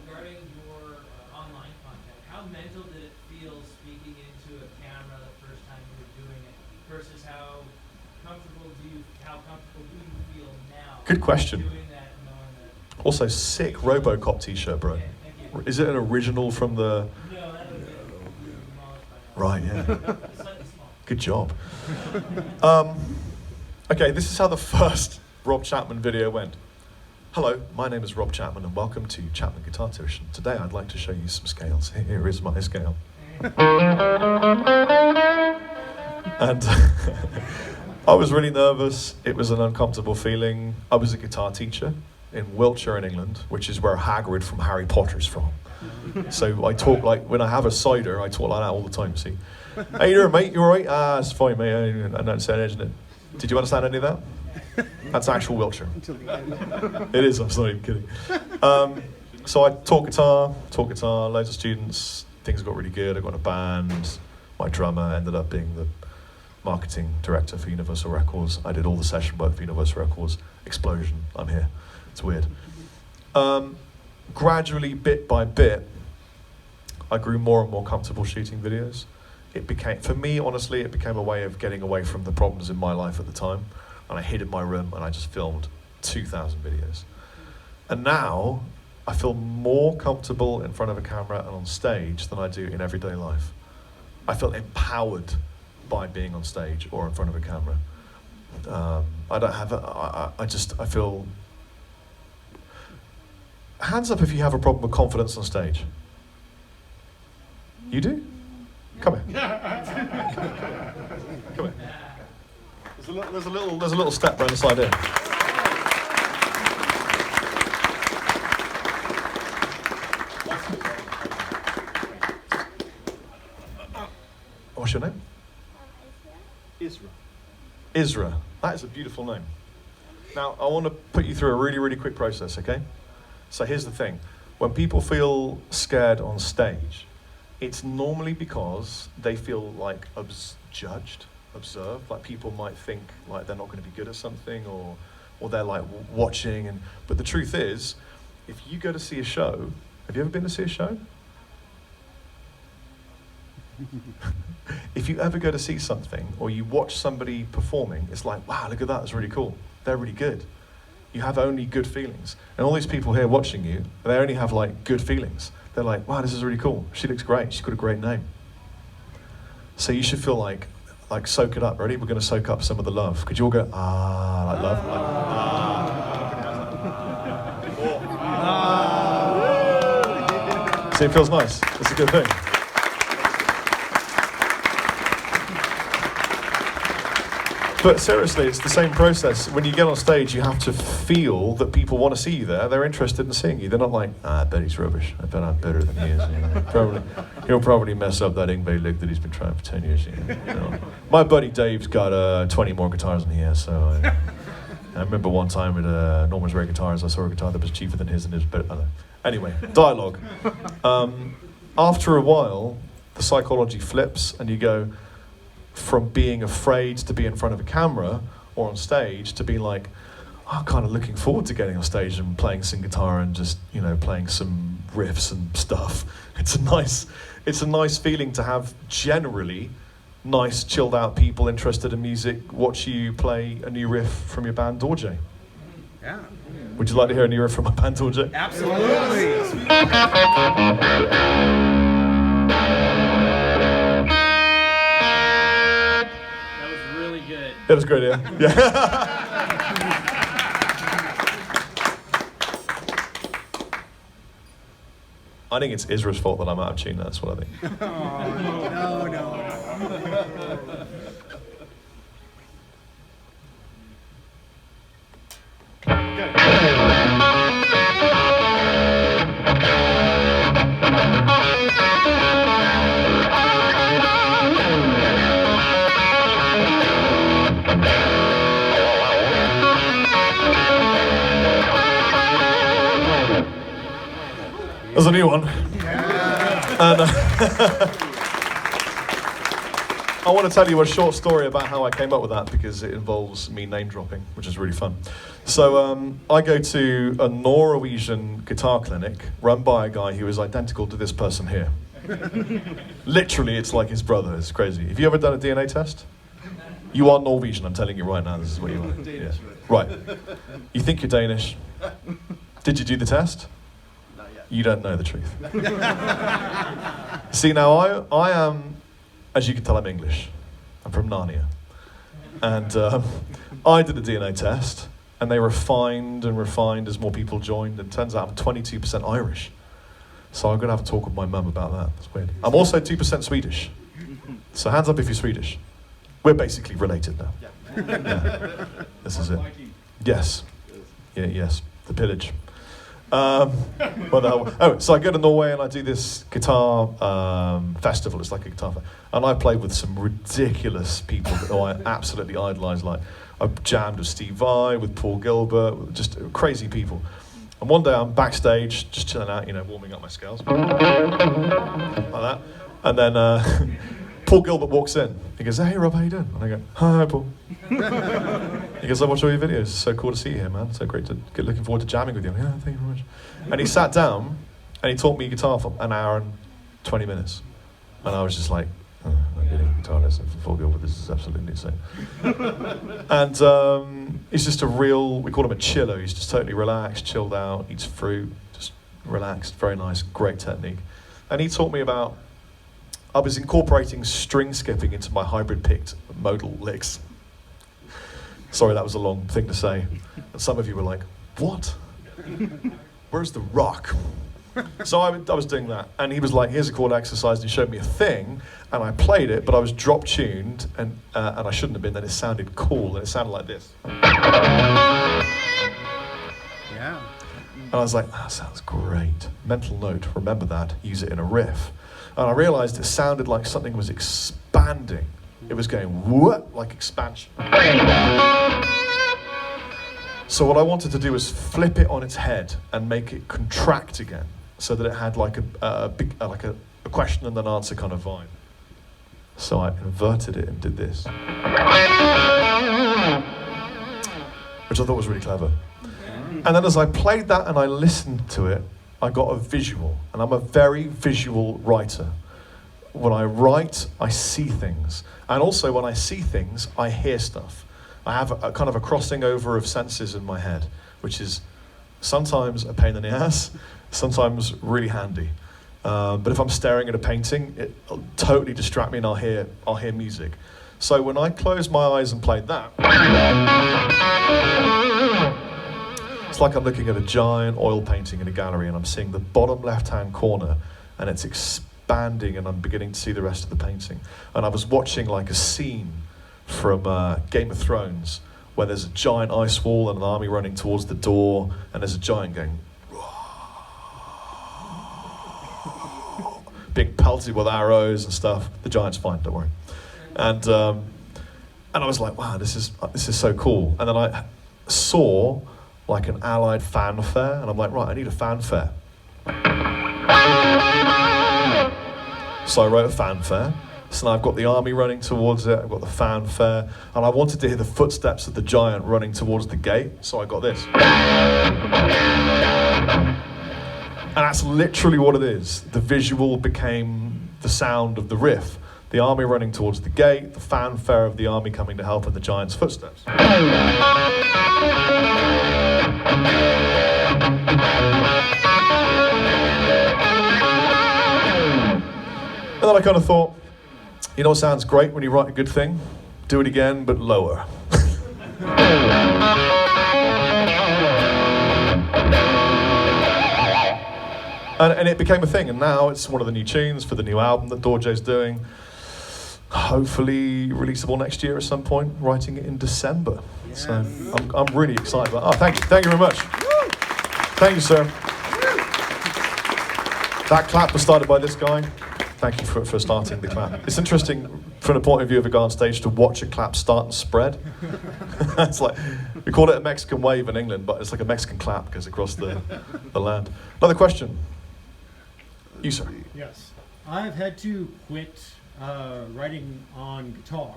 Regarding your online content, how mental did it feel speaking into a camera the first time you were doing it versus how comfortable do you feel now? Good question. Doing that, knowing that? Also, sick RoboCop t-shirt, bro. Okay, thank you. Is it an original from the... No, that would be demolished by now. Right, yeah. Slightly small. Good job. Okay, this is how the first Rob Chapman video went. Hello, my name is Rob Chapman and welcome to Chapman Guitar Tuition. Today I'd like to show you some scales. Here is my scale. And I was really nervous. It was an uncomfortable feeling. I was a guitar teacher in Wiltshire in England, which is where Hagrid from Harry Potter's from. So I talk like, when I have a cider, I talk like that all the time, see? Hey, you doing, mate? You all right? Ah, it's fine, mate. I don't understand, isn't it? Did you understand any of that? That's actual Wiltshire. It is, I'm not even kidding. So I taught guitar, loads of students. Things got really good. I got in a band. My drummer ended up being the marketing director for Universal Records. I did all the session work for Universal Records. Explosion, I'm here. It's weird. Gradually, bit by bit, I grew more and more comfortable shooting videos. It became, for me, honestly, it became a way of getting away from the problems in my life at the time. And I hid in my room and I just filmed 2,000 videos. And now, I feel more comfortable in front of a camera and on stage than I do in everyday life. I feel empowered by being on stage or in front of a camera. I don't have, I feel, hands up if you have a problem with confidence on stage. You do? Come here. Come here. There's a little step round the side here. What's your name? Isra. Isra. That is a beautiful name. Now, I want to put you through a really, really quick process, okay? So here's the thing. When people feel scared on stage, it's normally because they feel like judged, observed, like people might think like they're not going to be good at something, or they're like watching. But the truth is, if you go to see a show, have you ever been to see a show? If you ever go to see something or you watch somebody performing, it's like, wow, look at that, that's really cool. They're really good. You have only good feelings. And all these people here watching you, they only have like good feelings. They're like, wow, this is really cool. She looks great. She's got a great name. So you should feel like soak it up. Ready? We're going to soak up some of the love. Could you all go, ah, like love? Like, ah. See, it feels nice. It's a good thing. But seriously, it's the same process. When you get on stage, you have to feel that people want to see you there. They're interested in seeing you. They're not like, I bet he's rubbish. I bet I'm better than he is. He'll probably mess up that Ingve lick that he's been trying for 10 years. My buddy Dave's got 20 more guitars than he has. So I remember one time at Norman's Rare Guitars, I saw a guitar that was cheaper than his and it was better. Anyway, dialogue. After a while, the psychology flips and you go, from being afraid to be in front of a camera or on stage to be like, I'm kind of looking forward to getting on stage and playing some guitar and just, playing some riffs and stuff. It's a nice feeling to have generally nice, chilled out people interested in music watch you play a new riff from your band Dorje. Yeah. Would you like to hear a new riff from my band Dorje? Absolutely. It was great, yeah. I think it's Isra's fault that I'm out of tune, that's what I think. Oh, no. There's a new one. And I want to tell you a short story about how I came up with that because it involves me name dropping, which is really fun. So I go to a Norwegian guitar clinic run by a guy who is identical to this person here. Literally, it's like his brother. It's crazy. Have you ever done a DNA test? You are Norwegian, I'm telling you right now, this is what you are. Yeah. Right. You think you're Danish. Did you do the test? You don't know the truth. See, now I am, as you can tell, I'm English. I'm from Narnia. And I did a DNA test, and they refined and refined as more people joined, and it turns out I'm 22% Irish. So I'm going to have a talk with my mum about that. That's weird. I'm also 2% Swedish. So hands up if you're Swedish. We're basically related now. Yeah. This is it. Yes. Yeah, yes. The pillage. So I go to Norway and I do this guitar festival. It's like a guitar festival. And I played with some ridiculous people that I absolutely idolise. Like I jammed with Steve Vai, with Paul Gilbert, just crazy people. And one day I'm backstage, just chilling out, warming up my scales. Like that. And then Paul Gilbert walks in. He goes, hey Rob, how you doing? And I go, hi Paul. He goes, I watch all your videos. It's so cool to see you here, man. So great to get looking forward to jamming with you. Yeah, thank you very much. And he sat down and he taught me guitar for an hour and 20 minutes. And I was just like, oh, I'm getting a guitar lesson from Phil Gilbert, this is absolutely insane. And he's just a real, we call him a chiller, he's just totally relaxed, chilled out, eats fruit, just relaxed, very nice, great technique. And he taught me about, I was incorporating string skipping into my hybrid picked modal licks. Sorry, that was a long thing to say. And some of you were like, what? Where's the rock? So I was doing that, and he was like, here's a chord exercise, and he showed me a thing, and I played it, but I was drop tuned, and I shouldn't have been, then it sounded cool, and it sounded like this. Yeah. And I was like, that sounds great. Mental note, remember that, use it in a riff. And I realized it sounded like something was expanding. It was going, what? Like expansion. So what I wanted to do was flip it on its head and make it contract again, so that it had like a question and an answer kind of vibe. So I inverted it and did this, which I thought was really clever. And then as I played that and I listened to it, I got a visual, and I'm a very visual writer. When I write, I see things, and also when I see things, I hear stuff. I have a kind of a crossing over of senses in my head, which is sometimes a pain in the ass, sometimes really handy. But if I'm staring at a painting, it'll totally distract me, and I'll hear music. So when I closed my eyes and played that, it's like I'm looking at a giant oil painting in a gallery, and I'm seeing the bottom left-hand corner, and it's expanding, and I'm beginning to see the rest of the painting. And I was watching like a scene from Game of Thrones, where there's a giant ice wall and an army running towards the door, and there's a giant going, being pelted with arrows and stuff. The giant's fine, don't worry. And I was like, wow, this is so cool. And then I saw like an Allied fanfare, and I'm like, right, I need a fanfare. So I wrote a fanfare. So now I've got the army running towards it, I've got the fanfare, and I wanted to hear the footsteps of the giant running towards the gate, so I got this. And that's literally what it is. The visual became the sound of the riff. The army running towards the gate, the fanfare of the army coming to help, and the giant's footsteps. And then I kind of thought, you know what sounds great when you write a good thing? Do it again, but lower. and it became a thing, and now it's one of the new tunes for the new album that Dorje's doing. Hopefully releasable next year at some point, writing it in December. Yes. So I'm really excited about it. Oh, thank you very much. Thank you, sir. That clap was started by this guy. Thank you for starting the clap. It's interesting from the point of view of a guy on stage to watch a clap start and spread. It's like, we call it a Mexican wave in England, but it's like a Mexican clap goes across the land. Another question. You, sir. Yes. I've had to quit writing on guitar,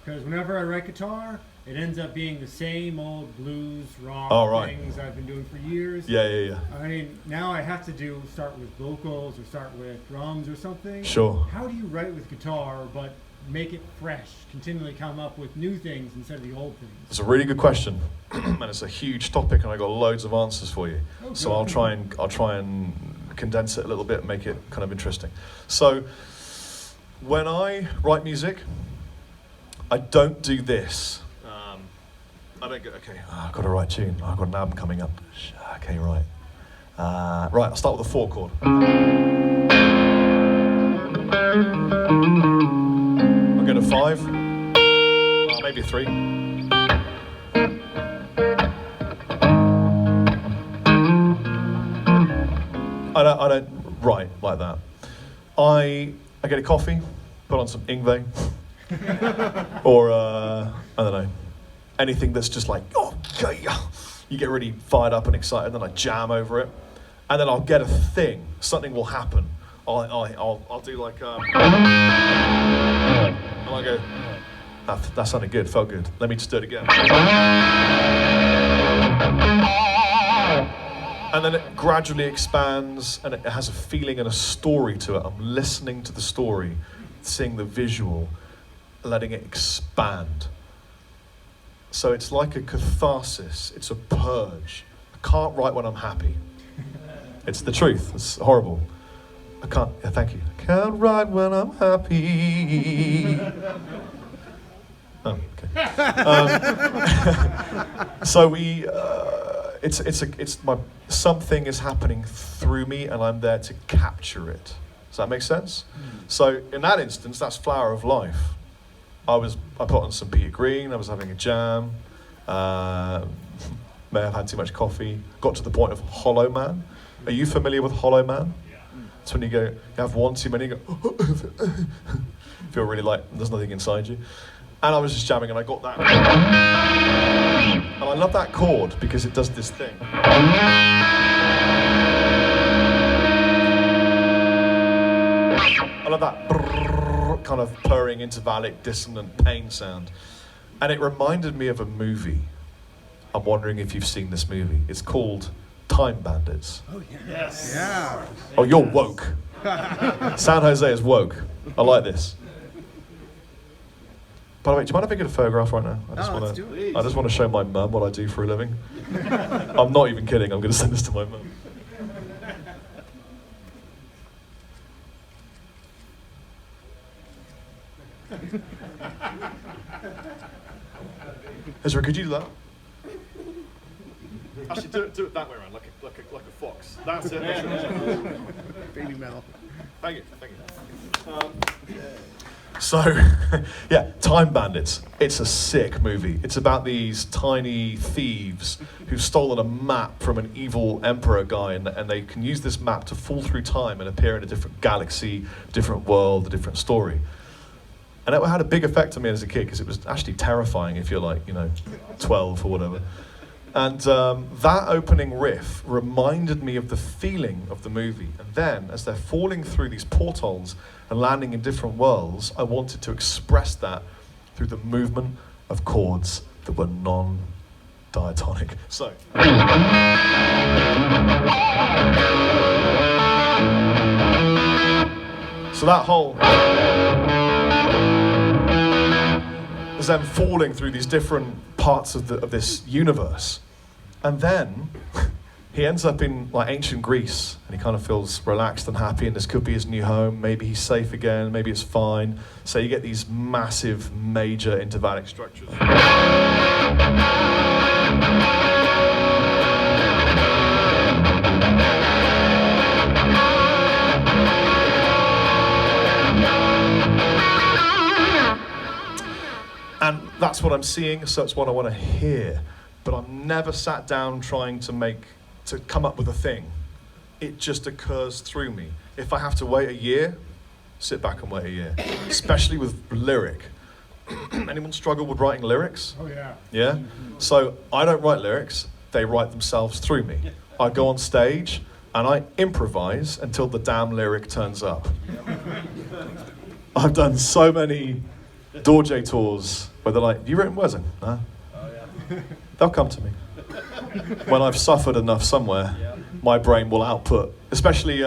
because whenever I write guitar, it ends up being the same old blues, rock things I've been doing for years. Yeah. I mean, now I have to start with vocals or start with drums or something. Sure. How do you write with guitar but make it fresh, continually come up with new things instead of the old things? It's a really good question, and it's a huge topic, and I got loads of answers for you. Oh, so I'll try and condense it a little bit and make it kind of interesting. So when I write music, I don't do this. I don't go, okay, I've got a right tune. I've got an album coming up. Okay, right. Right, I'll start with a 4 chord. I'll go to 5. Maybe a 3. I don't write like that. I get a coffee, put on some Ingve, or I don't know, anything that's just like, okay, you get really fired up and excited, and then I jam over it, and then I'll get a thing, something will happen. I'll do like, and I go, that sounded good, felt good. Let me just do it again. And then it gradually expands, and it has a feeling and a story to it. I'm listening to the story, seeing the visual, letting it expand. So it's like a catharsis, it's a purge. I can't write when I'm happy. It's the truth, it's horrible. I can't, yeah, thank you. I can't write when I'm happy. Oh, okay. So something is happening through me and I'm there to capture it. Does that make sense? So in that instance, that's Flower of Life. I put on some Peter Green, I was having a jam, may have had too much coffee, got to the point of Hollow Man. Are you familiar with Hollow Man? Yeah. It's when you have one too many, you go, feel really like there's nothing inside you. And I was just jamming and I got that. And I love that chord because it does this thing. I love that kind of purring, intervallic, dissonant pain sound. And it reminded me of a movie. I'm wondering if you've seen this movie. It's called Time Bandits. Oh, yes. Yeah. Oh, you're woke. San Jose is woke. I like this. By the way, do you mind if I get a photograph right now? Let's do it. I just want to show my mum what I do for a living. I'm not even kidding. I'm going to send this to my mum. Ezra, could you do that? Actually, do it that way around, like a fox. That's it. Baby metal. Thank you. So, yeah, Time Bandits. It's a sick movie. It's about these tiny thieves who've stolen a map from an evil emperor guy, and they can use this map to fall through time and appear in a different galaxy, different world, a different story. And it had a big effect on me as a kid because it was actually terrifying if you're like, 12 or whatever. And that opening riff reminded me of the feeling of the movie. And then, as they're falling through these portholes and landing in different worlds, I wanted to express that through the movement of chords that were non-diatonic. So that whole is them falling through these different parts of this universe. And then he ends up in like ancient Greece and he kind of feels relaxed and happy, and this could be his new home. Maybe he's safe again, maybe it's fine. So you get these massive major intervallic structures. And that's what I'm seeing, so it's what I want to hear. But I've never sat down trying to come up with a thing. It just occurs through me. If I have to wait a year, sit back and wait a year. Especially with lyric. Anyone struggle with writing lyrics? Oh yeah. Yeah? So I don't write lyrics, they write themselves through me. I go on stage and I improvise until the damn lyric turns up. I've done so many Dorje tours where they're like, "Have you written words in?" No. Oh, yeah. They'll come to me. When I've suffered enough somewhere, my brain will output, especially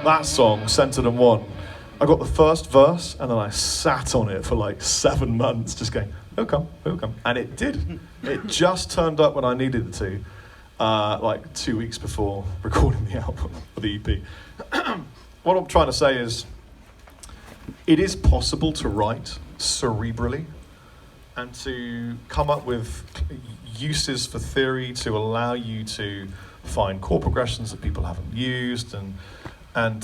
that song, Centered and One. I got the first verse and then I sat on it for like 7 months just going, it'll come. And it did. It just turned up when I needed it to, like 2 weeks before recording the album, or the EP. What I'm trying to say is, it is possible to write cerebrally and to come up with uses for theory to allow you to find chord progressions that people haven't used, and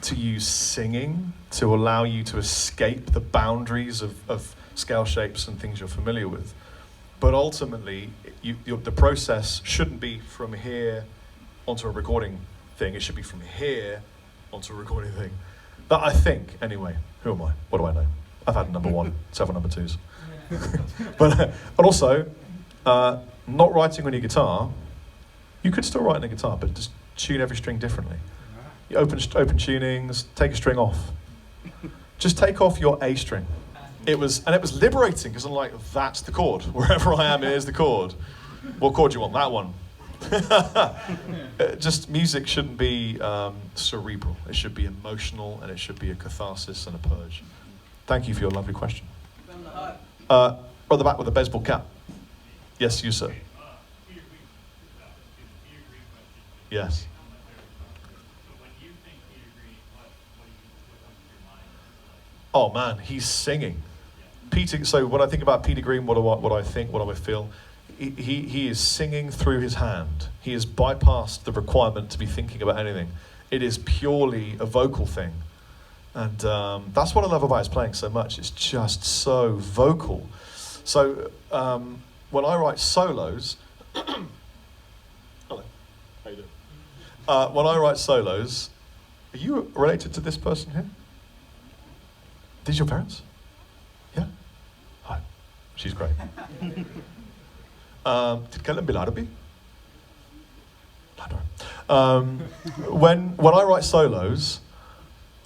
to use singing to allow you to escape the boundaries of scale shapes and things you're familiar with. But ultimately, the process shouldn't be from here onto a recording thing. It should be from here onto a recording thing. That I think, anyway. Who am I? What do I know? I've had number one, several number twos. And also, not writing on your guitar, you could still write on a guitar, but just tune every string differently. You open tunings, take a string off. Just take off your A string. It was liberating, because I'm like, that's the chord. Wherever I am, here's the chord. What chord do you want? That one. Just music shouldn't be cerebral. It should be emotional, and it should be a catharsis and a purge. Thank you for your lovely question. Right at the back with a baseball cap. Yes, you, sir. Yes. Oh man, he's singing. Peter. So when I think about Peter Green, what do I think? What do I feel? He is singing through his hand. He has bypassed the requirement to be thinking about anything. It is purely a vocal thing, and that's what I love about his playing so much. It's just so vocal. So when I write solos, hello, how you doing? When I write solos, are you related to this person here? These your parents? Yeah? Hi. She's great. تتكلم بالعربي؟ When I write solos,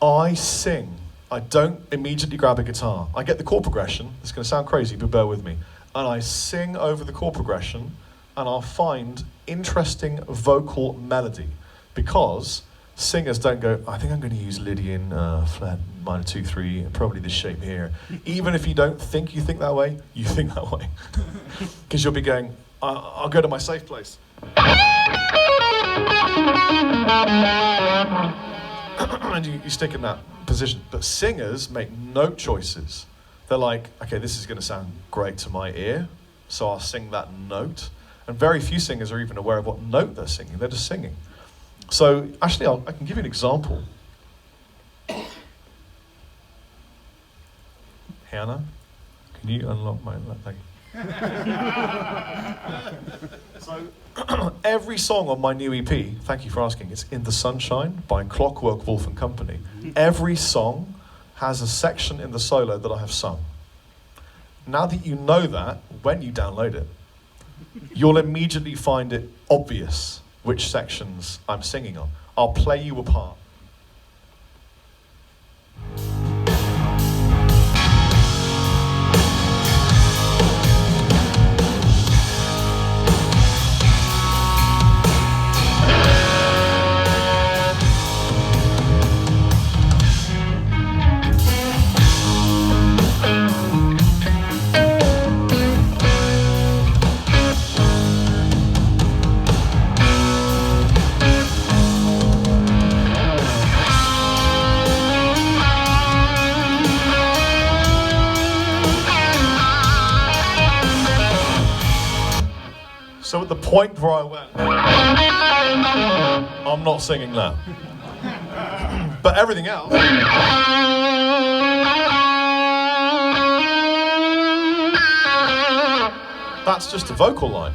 I sing. I don't immediately grab a guitar. I get the chord progression. It's going to sound crazy, but bear with me. And I sing over the chord progression, and I'll find interesting vocal melody, because singers don't go, I think I'm going to use Lydian flat minor 2/3, and probably this shape here. Even if you don't think you think that way, you think that way. Because you'll be going, I'll go to my safe place. And you stick in that position. But singers make note choices. They're like, okay, this is going to sound great to my ear, so I'll sing that note. And very few singers are even aware of what note they're singing. They're just singing. So actually, I can give you an example. Hannah, can you unlock my thing? So every song on my new EP, thank you for asking, it's In the Sunshine by Clockwork Wolf and Company. Every song has a section in the solo that I have sung. Now that you know that, when you download it, you'll immediately find it obvious which sections I'm singing on. I'll play you a part. So at the point where I went, I'm not singing that. But everything else, that's just a vocal line.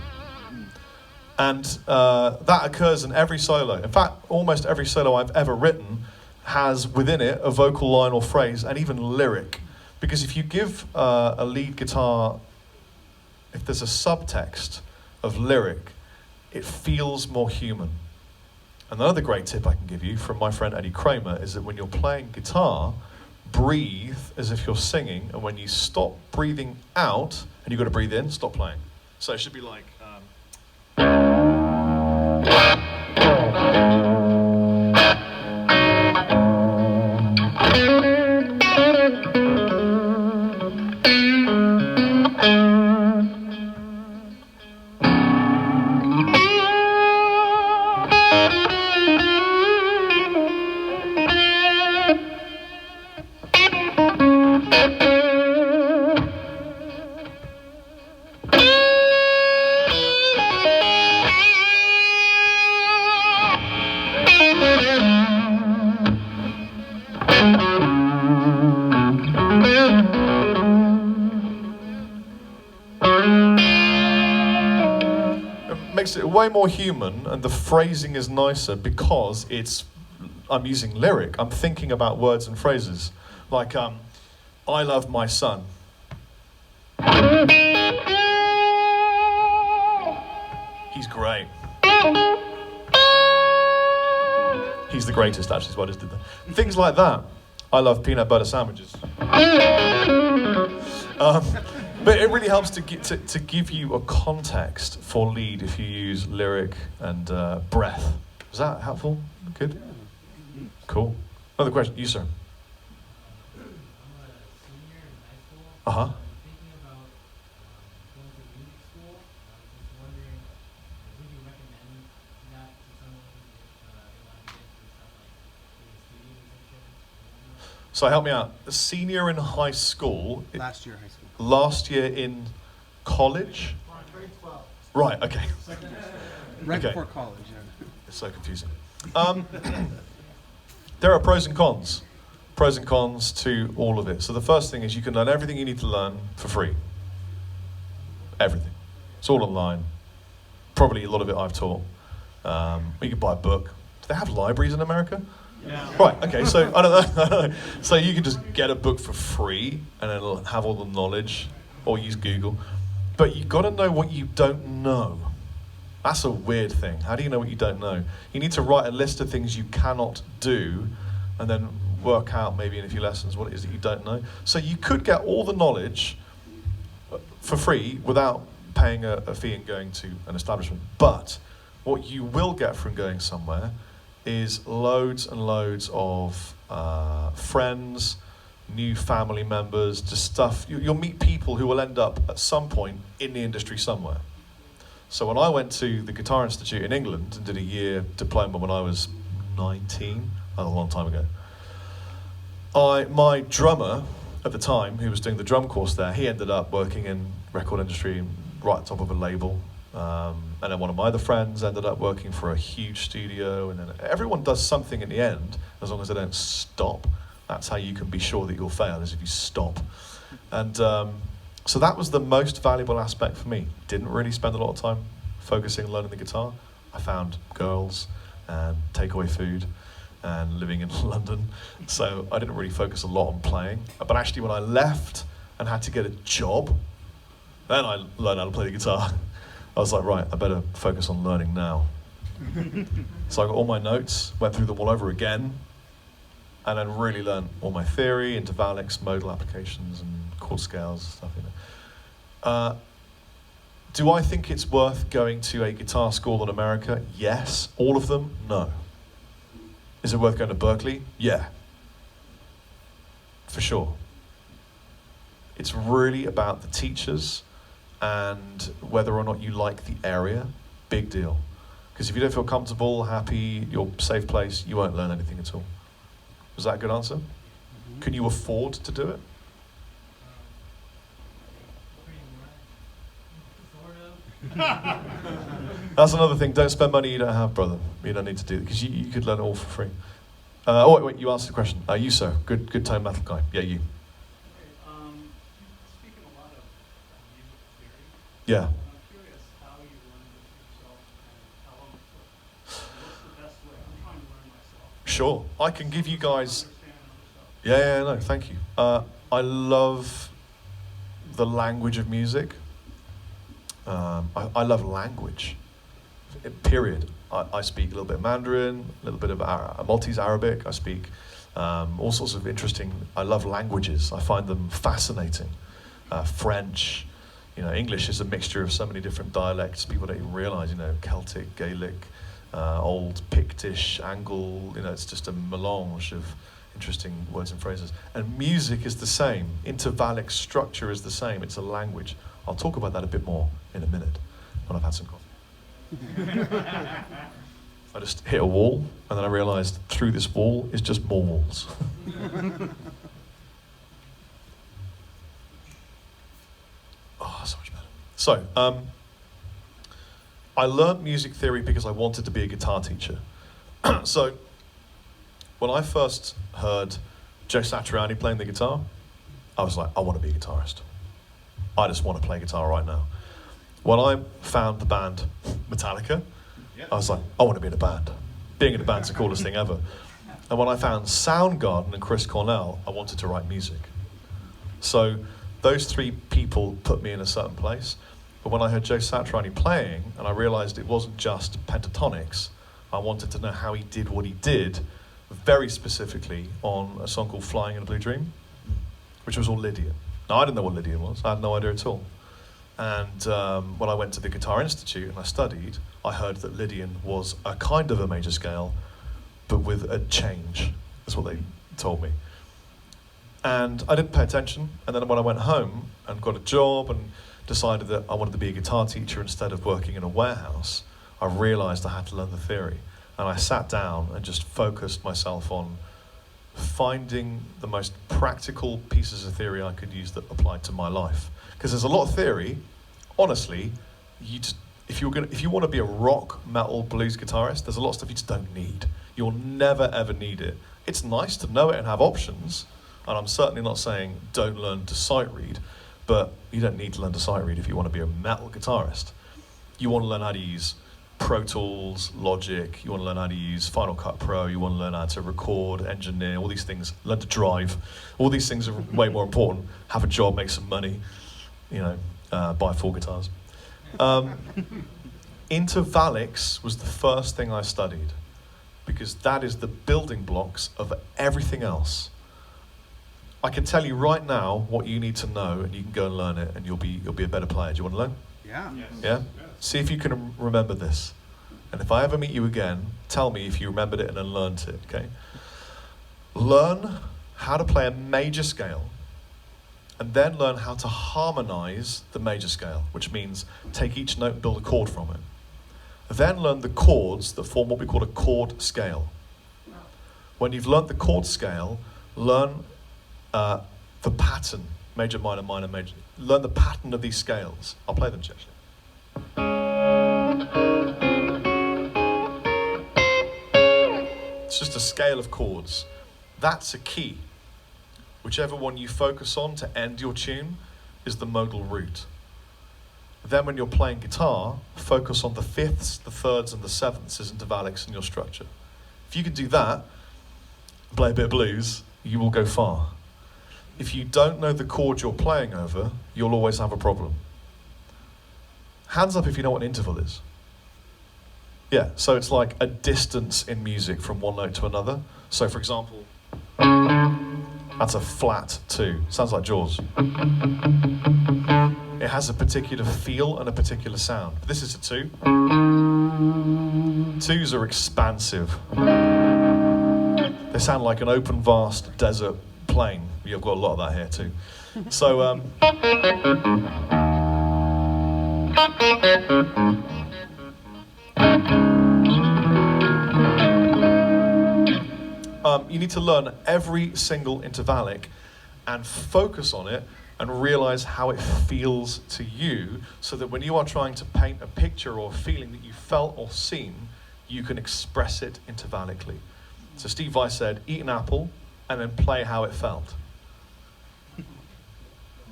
And that occurs in every solo. In fact, almost every solo I've ever written has within it a vocal line or phrase, and even lyric. Because if you give a lead guitar, if there's a subtext of lyric, it feels more human. Another great tip I can give you from my friend Eddie Kramer is that when you're playing guitar, breathe as if you're singing, and when you stop breathing out, and you've got to breathe in, stop playing. So it should be like... makes it way more human, and the phrasing is nicer because I'm using lyric. I'm thinking about words and phrases. Like, I love my son. He's great. He's the greatest, actually, is why I just did that. Things like that. I love peanut butter sandwiches. But it really helps to give you a context for lead if you use lyric and breath. Is that helpful? Good? Cool. Another question. You, sir. I'm a senior in high school. Uh-huh. I'm thinking about going to music school. I was just wondering, would you recommend that to someone if they want to get into stuff like doing studio musician? So help me out. A senior in high school. Last year high school. Last year in college? Grade 12. Right, okay. Right Okay. before college, yeah. It's so confusing. There are pros and cons. Pros and cons to all of it. So the first thing is you can learn everything you need to learn for free. Everything. It's all online. Probably a lot of it I've taught. You can buy a book. Do they have libraries in America? Yeah. Right, okay, so I don't know. So you can just get a book for free and it'll have all the knowledge, or use Google. But you've got to know what you don't know. That's a weird thing. How do you know what you don't know? You need to write a list of things you cannot do and then work out maybe in a few lessons what it is that you don't know. So you could get all the knowledge for free without paying a fee and going to an establishment. But what you will get from going somewhere is loads and loads of friends, new family members, just stuff. You'll meet people who will end up at some point in the industry somewhere. So when I went to the Guitar Institute in England and did a year diploma when I was 19, a long time ago, my drummer at the time, who was doing the drum course there, he ended up working in record industry right at the top of a label. And then one of my other friends ended up working for a huge studio, and then everyone does something in the end, as long as they don't stop. That's how you can be sure that you'll fail, is if you stop. And so that was the most valuable aspect for me. Didn't really spend a lot of time focusing on learning the guitar. I found girls and takeaway food and living in London. So I didn't really focus a lot on playing. But actually when I left and had to get a job, then I learned how to play the guitar. I was like, right, I better focus on learning now. So I got all my notes, went through them all over again, and then really learned all my theory into Valix, modal applications, and chord scales, stuff. Do I think it's worth going to a guitar school in America? Yes. All of them? No. Is it worth going to Berkeley? Yeah. For sure. It's really about the teachers and whether or not you like the area. Big deal. Because if you don't feel comfortable, happy, your safe place, you won't learn anything at all. Was that a good answer? Can you afford to do it? That's another thing. Don't spend money you don't have, brother. You don't need to do it, because you could learn it all for free. Wait, you answered the question. You, sir. Good tone metal guy. Yeah, you. Okay, speaking a lot of music theory, Yeah. I'm curious how you learn this yourself and how long it took. What's the best way? I'm trying to learn myself. Sure. I can give you guys... Understand other stuff. Yeah, no, thank you. I love the language of music. I love language, period. I speak a little bit of Mandarin, a little bit of Maltese Arabic. I speak all sorts of interesting, I love languages. I find them fascinating. French, English is a mixture of so many different dialects. People don't even realize, Celtic, Gaelic, Old Pictish, Angle, it's just a melange of interesting words and phrases. And music is the same. Intervallic structure is the same. It's a language. I'll talk about that a bit more in a minute when I've had some coffee. I just hit a wall, and then I realized through this wall is just more walls. Oh, so much better. So, I learned music theory because I wanted to be a guitar teacher. So, when I first heard Joe Satriani playing the guitar, I was like, I want to be a guitarist. I just want to play guitar right now. When I found the band Metallica, I was like, I want to be in a band. Being in a band's the coolest thing ever. And when I found Soundgarden and Chris Cornell, I wanted to write music. So those three people put me in a certain place. But when I heard Joe Satriani playing, and I realized it wasn't just pentatonics, I wanted to know how he did what he did, very specifically on a song called Flying in a Blue Dream, which was all Lydian. Now, I didn't know what Lydian was. I had no idea at all. And when I went to the Guitar Institute and I studied, I heard that Lydian was a kind of a major scale, but with a change. That's what they told me. And I didn't pay attention. And then when I went home and got a job and decided that I wanted to be a guitar teacher instead of working in a warehouse, I realized I had to learn the theory. And I sat down and just focused myself on finding the most practical pieces of theory I could use that applied to my life. Because there's a lot of theory, honestly, if you want to be a rock, metal, blues guitarist, there's a lot of stuff you just don't need. You'll never ever need it. It's nice to know it and have options, and I'm certainly not saying don't learn to sight read, but you don't need to learn to sight read if you want to be a metal guitarist. You want to learn how to use Pro Tools, Logic, you want to learn how to use Final Cut Pro, you want to learn how to record, engineer, all these things, learn to drive. All these things are way more important. Have a job, make some money, buy 4 guitars. Intervallics was the first thing I studied, because that is the building blocks of everything else. I can tell you right now what you need to know, and you can go and learn it, and you'll be a better player. Do you want to learn? Yeah. Yes. Yeah? See if you can remember this. And if I ever meet you again, tell me if you remembered it and then learned it, okay? Learn how to play a major scale, and then learn how to harmonize the major scale, which means take each note and build a chord from it. Then learn the chords that form what we call a chord scale. When you've learned the chord scale, learn the pattern, major, minor, minor, major. Learn the pattern of these scales. I'll play them, actually. It's just a scale of chords. That's a key. Whichever one you focus on to end your tune is the modal root. Then when you're playing guitar, focus on the fifths, the thirds, and the sevenths as intervallics in your structure. If you can do that, play a bit of blues, you will go far. If you don't know the chord you're playing over, you'll always have a problem. Hands up if you know what an interval is. Yeah, so it's like a distance in music from one note to another. So for example, that's a flat 2. Sounds like Jaws. It has a particular feel and a particular sound. This is a 2. 2s are expansive. They sound like an open, vast desert plain. You've got a lot of that here too. So, you need to learn every single intervallic and focus on it and realize how it feels to you, so that when you are trying to paint a picture or a feeling that you felt or seen, you can express it intervallically. So Steve Vai said, eat an apple and then play how it felt. You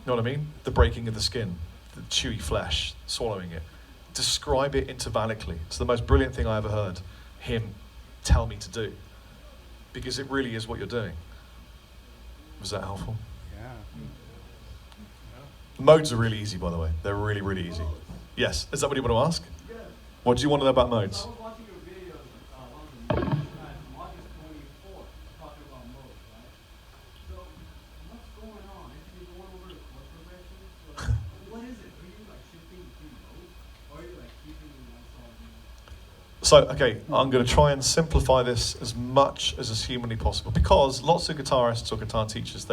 know what I mean? The breaking of the skin, the chewy flesh, swallowing it. Describe it intervallically. It's the most brilliant thing I ever heard him tell me to do, because it really is what you're doing. Was that helpful? Yeah. Modes are really easy, by the way. They're really, really easy. Yes, is that what you want to ask? What do you want to know about modes? I was watching your video on August 24th, talking about modes, right? So, what's going on? If you're going over the chord progressions, what is it? Are you like shifting between modes? Or are you like keeping one song? So, okay, I'm going to try and simplify this as much as is humanly possible, because lots of guitarists or guitar teachers,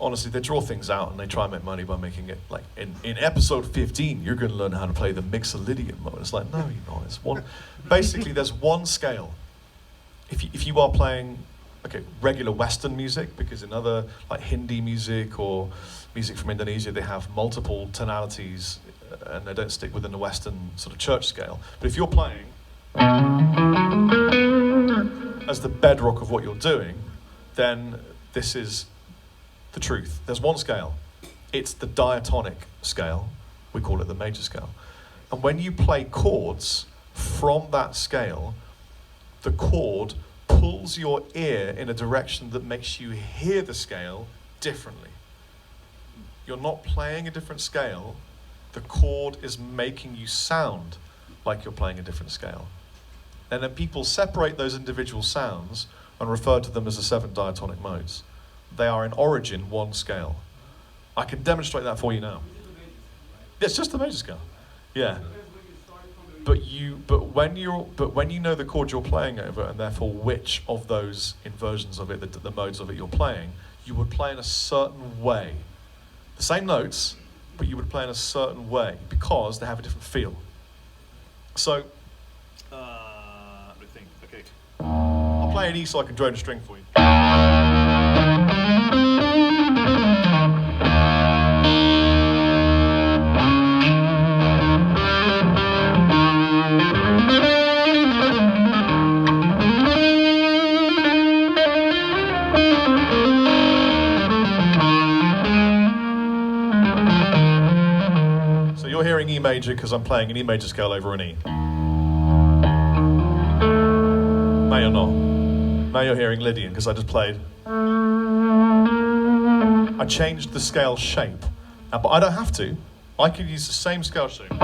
honestly, they draw things out and they try and make money by making it like, in episode 15, you're going to learn how to play the Mixolydian mode. It's like, no, you're not. It's one. Basically, there's one scale. If you are playing, regular Western music, because in other, like Hindi music or music from Indonesia, they have multiple tonalities and they don't stick within the Western sort of church scale. But if you're playing as the bedrock of what you're doing, then this is the truth. There's one scale. It's the diatonic scale. We call it the major scale. And when you play chords from that scale, the chord pulls your ear in a direction that makes you hear the scale differently. you're not playing a different scale. The chord is making you sound like you're playing a different scale. And then people separate those individual sounds and refer to them as the 7 diatonic modes. They are in origin one scale. I can demonstrate that for you now. It's just the major scale. Yeah. But when you know the chord you're playing over, and therefore which of those inversions of it, the modes of it you're playing, you would play in a certain way. The same notes, but you would play in a certain way because they have a different feel. So, let me think. Okay, I'll play an E so I can drone a string for you. You're hearing E major because I'm playing an E major scale over an E. Now you're not. Now you're hearing Lydian because I just played. I changed the scale shape, but I don't have to. I could use the same scale shape. If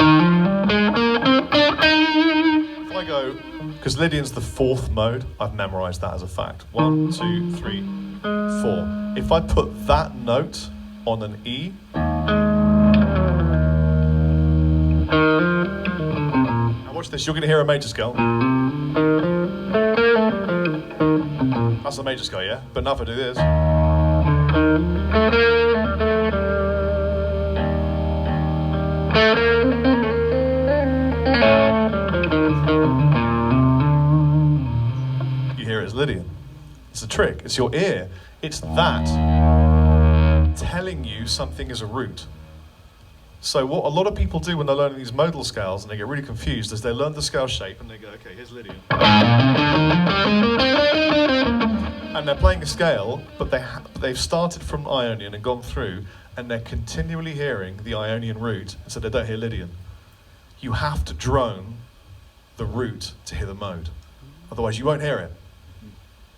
I go, because Lydian's the 4th mode, I've memorized that as a fact. 1, 2, 3, 4. If I put that note on an E, now watch this, you're going to hear a major scale. That's the major scale, yeah? But now if I do this. You hear it as Lydian. It's a trick, it's your ear. It's that telling you something is a root. So what a lot of people do when they're learning these modal scales and they get really confused is they learn the scale shape and they go, okay, here's Lydian. And they're playing a scale, but they've started from Ionian and gone through, and they're continually hearing the Ionian root, and so they don't hear Lydian. You have to drone the root to hear the mode. Otherwise you won't hear it.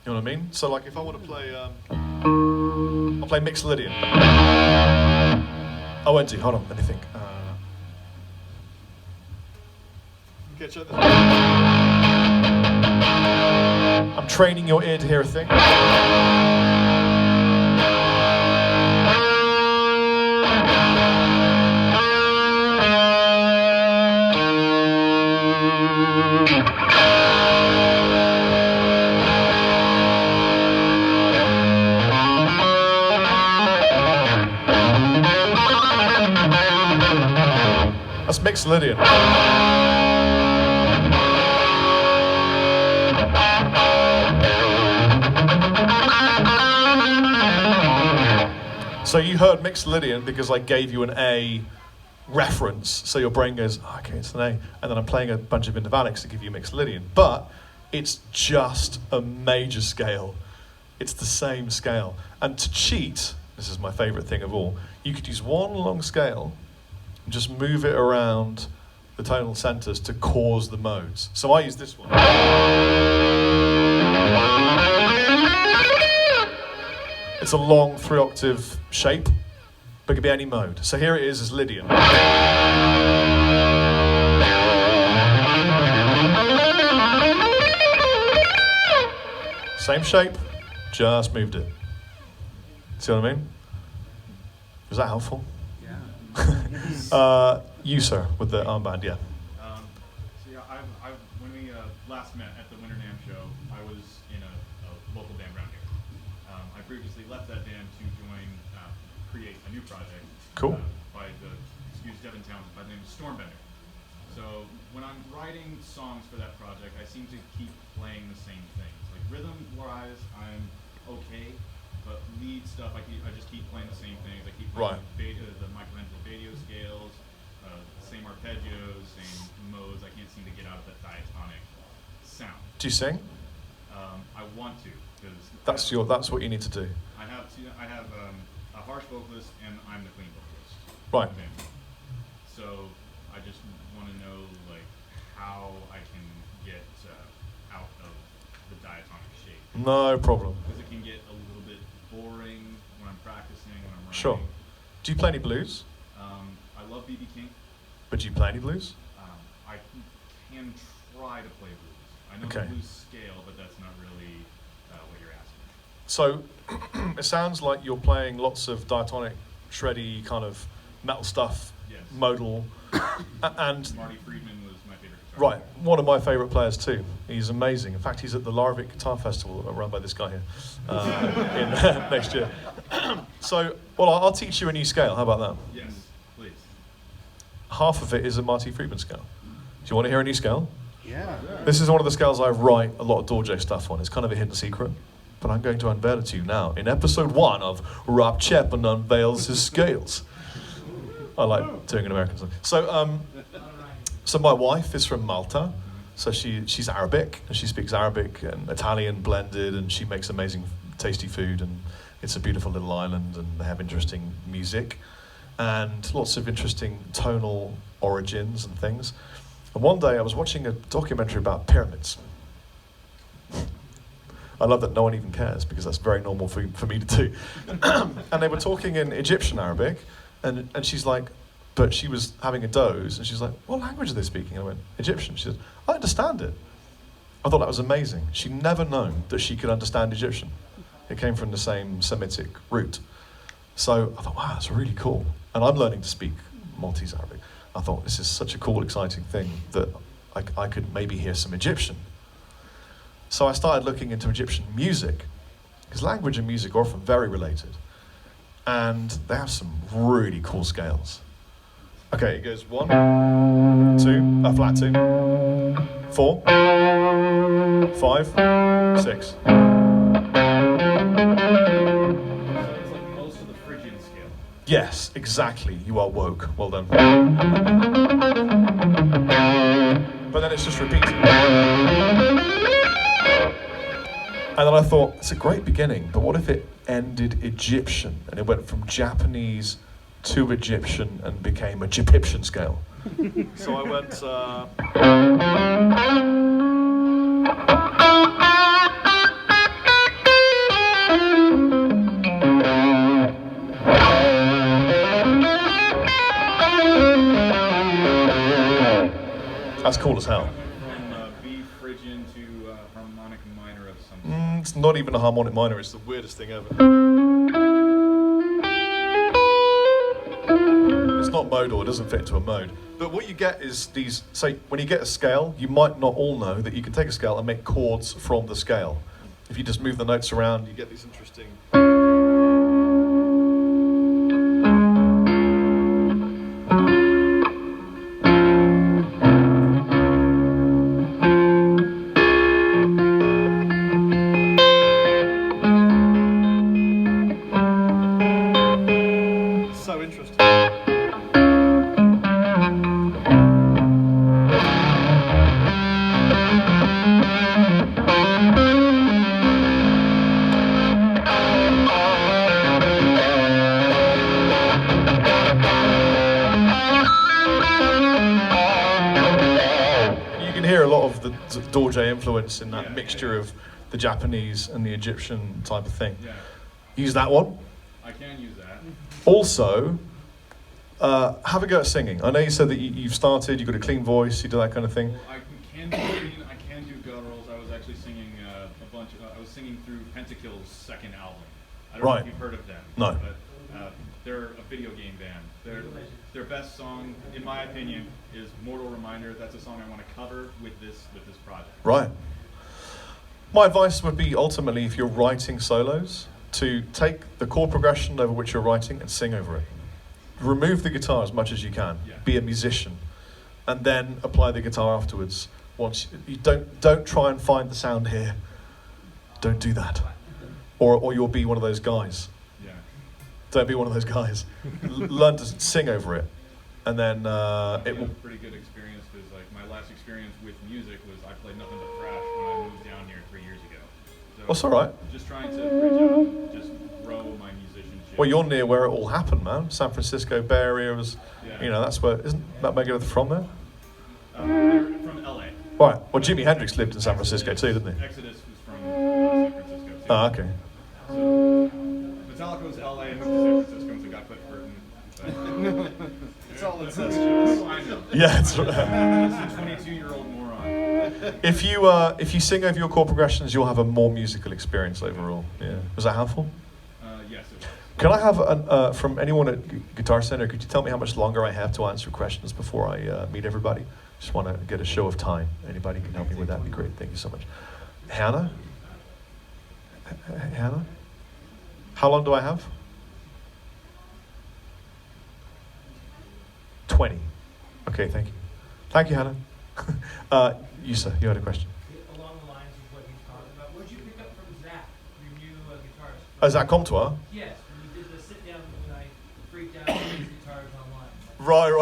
You know what I mean? So like if I want to play, I'll play mixed Lydian. I won't do, hold on, let me think. Okay, check this. I'm training your ear to hear a thing. That's mixed Lydian. So you heard mixed Lydian because I gave you an A reference, so your brain goes, oh, okay, it's an A, and then I'm playing a bunch of intervallics to give you mixed Lydian. But it's just a major scale. It's the same scale. And to cheat, this is my favorite thing of all, you could use one long scale and just move it around the tonal centers to cause the modes. So I use this one. It's a long 3-octave shape, but it could be any mode. So here it is as Lydian. Same shape, just moved it. See what I mean? Was that helpful? Yeah. You, sir, with the armband, yeah. So yeah, when we last met at the Winter Dam show, I was in a local band around here. I previously left that band to create a new project. Cool. By the Devin Townsend, by the name of Stormbender. So when I'm writing songs for that project, I seem to keep playing the same things. Like rhythm-wise, I'm okay, but lead stuff, I just keep playing the same things. I keep playing the Michelangelo Badio scales, same arpeggios, same modes. I can't seem to get out of that diatonic sound. Do you sing? I want to, because That's what you need to do. I have a harsh vocalist, and I'm the clean vocalist. Right. So I just want to know like how I can get out of the diatonic shape. No problem. Because it can get a little bit boring when I'm practicing, when I'm writing. Sure. Do Do you play any blues? I love B.B. King. But do you play any blues? I can try to play blues. I know Okay. the blues scale, but that's not really what you're asking. So it sounds like you're playing lots of diatonic, shreddy kind of metal stuff, Yes. modal, and Marty Friedman was my favorite guitar right, player. one of my favourite players too. He's amazing. In fact, he's at the Larvik Guitar Festival run by this guy here in next year. So, well, I'll teach you a new scale. How about that? Yes, please. Half of it is a Marty Friedman scale. Do you want to hear a new scale? Yeah. This is one of the scales I write a lot of Dorje stuff on. It's kind of a hidden secret, but I'm going to unveil it to you now in episode 1 of Rob Chapman Unveils His Scales. I like doing an American song. So my wife is from Malta, so she's Arabic, and she speaks Arabic and Italian blended, and she makes amazing, tasty food, and it's a beautiful little island, and they have interesting music, and lots of interesting tonal origins and things. And one day I was watching a documentary about pyramids. I love that no one even cares, because that's very normal for me to do. And they were talking in Egyptian Arabic, and she's like, but she was having a doze, and she's like, what language are they speaking? And I went, Egyptian. She said, I understand it. I thought that was amazing. She'd never known that she could understand Egyptian. It came from the same Semitic root. So I thought, wow, that's really cool. And I'm learning to speak Maltese Arabic. I thought, this is such a cool, exciting thing that I could maybe hear some Egyptian. So I started looking into Egyptian music, because language and music are often very related. And they have some really cool scales. Okay, it goes 1, 2, a flat 2, 4, 5, 6. So it's like most of the Phrygian scale. Yes, exactly. You are woke. Well done. But then it's just repeating. And then I thought, it's a great beginning, but what if it ended Egyptian and it went from Japanese to Egyptian and became a Gyptian scale? So I went. That's cool as hell. From B Phrygian to harmonic minor of some sort. It's not even a harmonic minor, it's the weirdest thing ever. It's not modal, it doesn't fit into a mode. But what you get is these, say, when you get a scale, you might not all know that you can take a scale and make chords from the scale. If you just move the notes around, you get these interesting... So interesting. You can hear a lot of the Dorje influence in that mixture of the Japanese and the Egyptian type of thing. Yeah, Use that one. I can use that. Also, have a go at singing. I know you said that you've started, you've got a clean voice, you do that kind of thing. Well, I can do clean, I can do gutturals. I was actually singing a bunch of, I was singing through Pentakill's second album. I don't know Right. if you've heard of them. No. But they're a video game band. Their best song, in my opinion, is Mortal Reminder. That's a song I want to cover with this project. Right. My advice would be ultimately, if you're writing solos, to take the chord progression over which you're writing and sing over it. Remove the guitar as much as you can. Yeah. Be a musician, and then apply the guitar afterwards. Once you don't try and find the sound here. Don't do that, or you'll be one of those guys. Yeah. Don't be one of those guys. Learn to sing over it, and then I it had a will. pretty good experience because like my last experience with music was I played nothing but thrash when I moved down here 3 years ago. So That's all right. just trying to reach out and just grow my musicianship. Well, you're near where it all happened, man. San Francisco Bay Area was, Yeah. you know, that's where, isn't Matt Megadeth from there? They're from LA. Right. Well, Jimi Hendrix lived in San Francisco too, didn't he? Exodus was from San Francisco too. Ah, okay. So Metallica was LA and moved to San Francisco, and so got Cliff Burton That's all it says, Jules. I know. Yeah, it's right. It's a 22-year-old moron. If you sing over your chord progressions, you'll have a more musical experience overall. Yeah. Was that helpful? Yes, it was. Can I have from anyone at Guitar Center? Could you tell me how much longer I have to answer questions before I meet everybody? Just want to get a show of time. Anybody can help me with that? Would be great. Thank you so much. Hannah. Hannah. How long do I have? 20. Okay, thank you. Thank you, Hannah. You, sir, you had a question. Along the lines of what he's talking about, what did you pick up from Zach, your new guitarist? Zach Comtois? Yes, when you did the sit down when I freaked out with his guitars online. Right.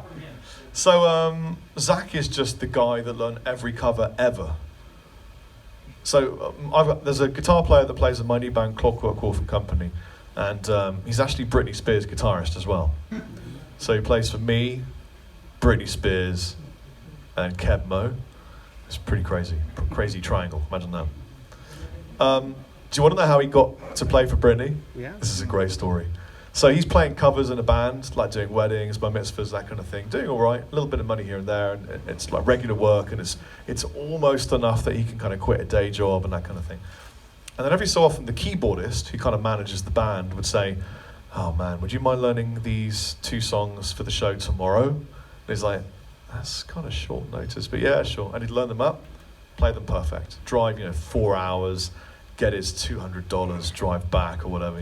From him. So Zach is just the guy that learned every cover ever. So there's a guitar player that plays in my new band, Clockwork Wolf and Company, and he's actually Britney Spears' guitarist as well. So he plays for me, Britney Spears, and Keb Mo. It's pretty crazy. Crazy triangle, imagine that. Do you want to know how he got to play for Britney? Yeah. This is a great story. So he's playing covers in a band, like doing weddings, bar mitzvahs, that kind of thing. Doing all right, a little bit of money here and there, and it's like regular work, and it's almost enough that he can kind of quit a day job and that kind of thing. And then every so often, the keyboardist, who kind of manages the band, would say, "Oh man, would you mind learning these 2 songs for the show tomorrow?" And he's like, "That's kind of short notice, but yeah, sure." And he'd learn them up, play them perfect, drive 4 hours, get his $200, drive back or whatever,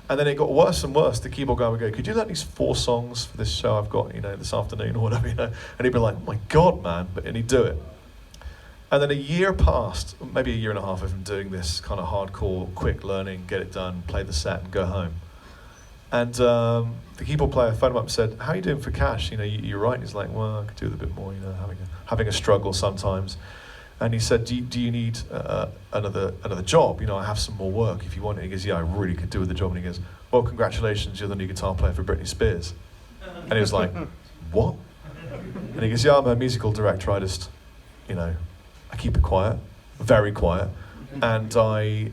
And then it got worse and worse. The keyboard guy would go, "Could you learn these 4 songs for this show I've got, this afternoon or whatever, And he'd be like, "Oh my God, man!" And he'd do it. And then a year passed, maybe a year and a half of him doing this kind of hardcore, quick learning, get it done, play the set, and go home. And the keyboard player phoned him up and said, "How are you doing for cash? You're right." And he's like, "Well, I could do with a bit more. Having a struggle sometimes." And he said, do you need another job? I have some more work if you want it." He goes, "Yeah, I really could do with the job." And he goes, "Well, congratulations, you're the new guitar player for Britney Spears." And he was like, "What?" And he goes, "Yeah, I'm a musical director. I keep it quiet, very quiet. And I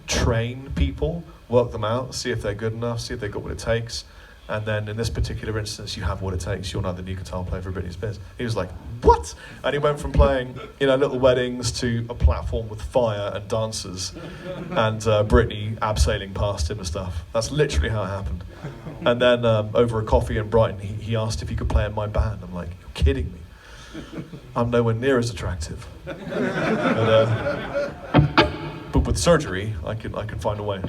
train people, work them out, see if they're good enough, see if they've got what it takes. And then in this particular instance, you have what it takes. You're now the new guitar player for Britney Spears." He was like, "What?" And he went from playing, little weddings to a platform with fire and dancers, and Britney abseiling past him and stuff. That's literally how it happened. And then over a coffee in Brighton, he asked if he could play in my band. I'm like, "You're kidding me. I'm nowhere near as attractive." But with surgery, I can find a way.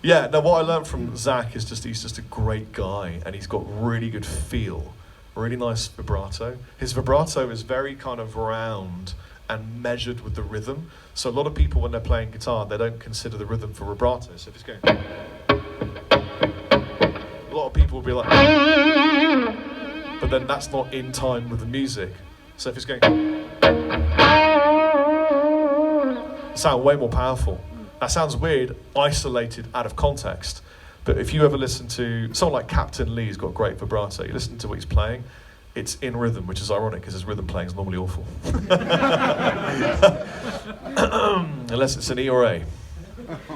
Yeah, now what I learned from Zach is he's just a great guy, and he's got really good feel, really nice vibrato. His vibrato is very kind of round and measured with the rhythm. So a lot of people, when they're playing guitar, they don't consider the rhythm for vibrato. So if it's going, a lot of people will be like, but then that's not in time with the music. So if it's going, sound way more powerful. That sounds weird, isolated, out of context. But if you ever listen to someone like Captain Lee's got great vibrato, you listen to what he's playing, it's in rhythm, which is ironic because his rhythm playing is normally awful. Unless it's an E or A,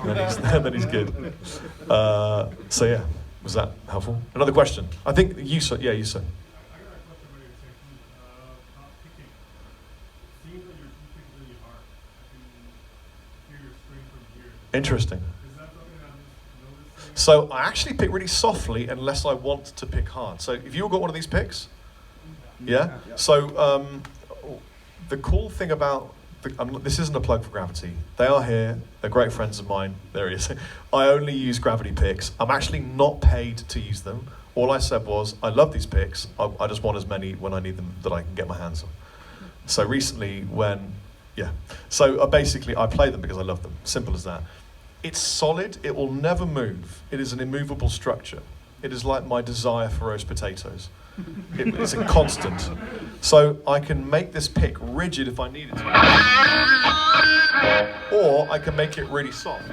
then he's good. So yeah, was that helpful? Another question? I think you sir. Yeah, you sir. Interesting. So I actually pick really softly unless I want to pick hard. So have you all got one of these picks? Yeah? So the cool thing about, this isn't a plug for Gravity. They are here, they're great friends of mine. There he is. I only use Gravity picks. I'm actually not paid to use them. All I said was, I love these picks, I just want as many when I need them that I can get my hands on. So recently basically I play them because I love them, simple as that. It's solid, it will never move. It is an immovable structure. It is like my desire for roast potatoes. It's a constant. So I can make this pick rigid if I need it to. Or I can make it really soft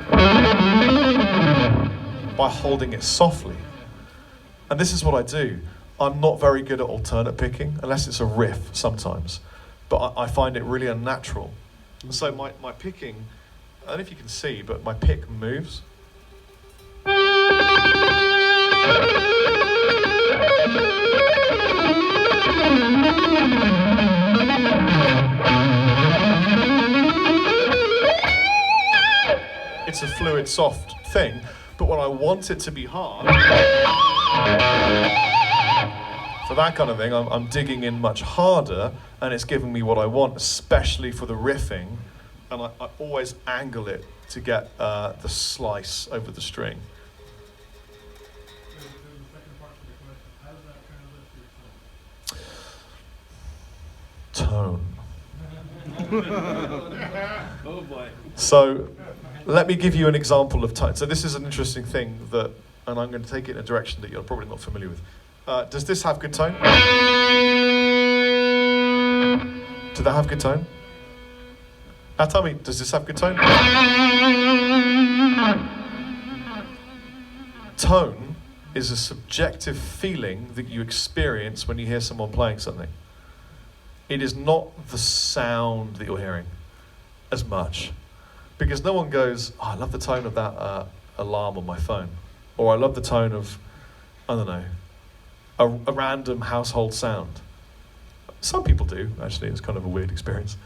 by holding it softly. And this is what I do. I'm not very good at alternate picking, unless it's a riff sometimes. But I find it really unnatural. So my picking, I don't know if you can see, but my pick moves. It's a fluid, soft thing, but when I want it to be hard, for that kind of thing, I'm digging in much harder, and it's giving me what I want, especially for the riffing, and I always angle it to get the slice over the string. There's the second part to the question. How does that translate to your Tone. Oh boy. So let me give you an example of tone. So this is an interesting thing that, and I'm going to take it in a direction that you're probably not familiar with. Does this have good tone? Do that have good tone? Now tell me, does this have good tone? Tone is a subjective feeling that you experience when you hear someone playing something. It is not the sound that you're hearing as much. Because no one goes, oh, I love the tone of that alarm on my phone. Or I love the tone of, I don't know, a random household sound. Some people do, actually. It's kind of a weird experience.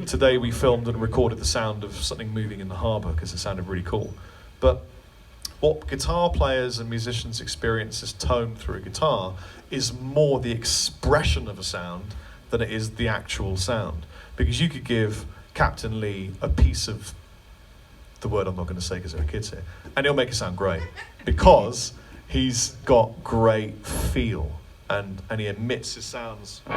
Today we filmed and recorded the sound of something moving in the harbour because it sounded really cool. But what guitar players and musicians experience as tone through a guitar is more the expression of a sound than it is the actual sound. Because you could give Captain Lee a piece of the word I'm not going to say because there are kids here, and he'll make it sound great because he's got great feel and he emits his sounds in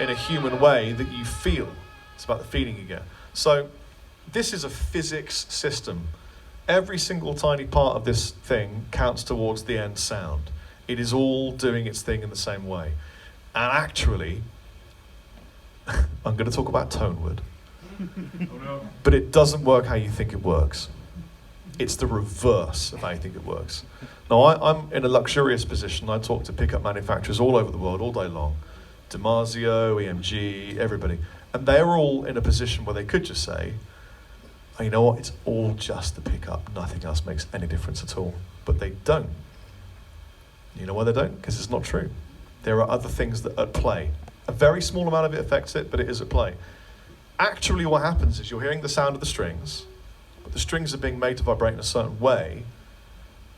a human way that you feel. It's about the feeling you get. So this is a physics system. Every single tiny part of this thing counts towards the end sound. It is all doing its thing in the same way. And actually, I'm going to talk about tone word. Oh no. But it doesn't work how you think it works. It's the reverse of how you think it works. Now, I'm in a luxurious position. I talk to pickup manufacturers all over the world all day long. DiMarzio, EMG, everybody. And they're all in a position where they could just say, oh, you know what, it's all just the pickup. Nothing else makes any difference at all. But they don't. You know why they don't? Because it's not true. There are other things that are at play. A very small amount of it affects it, but it is at play. Actually, what happens is you're hearing the sound of the strings, but the strings are being made to vibrate in a certain way,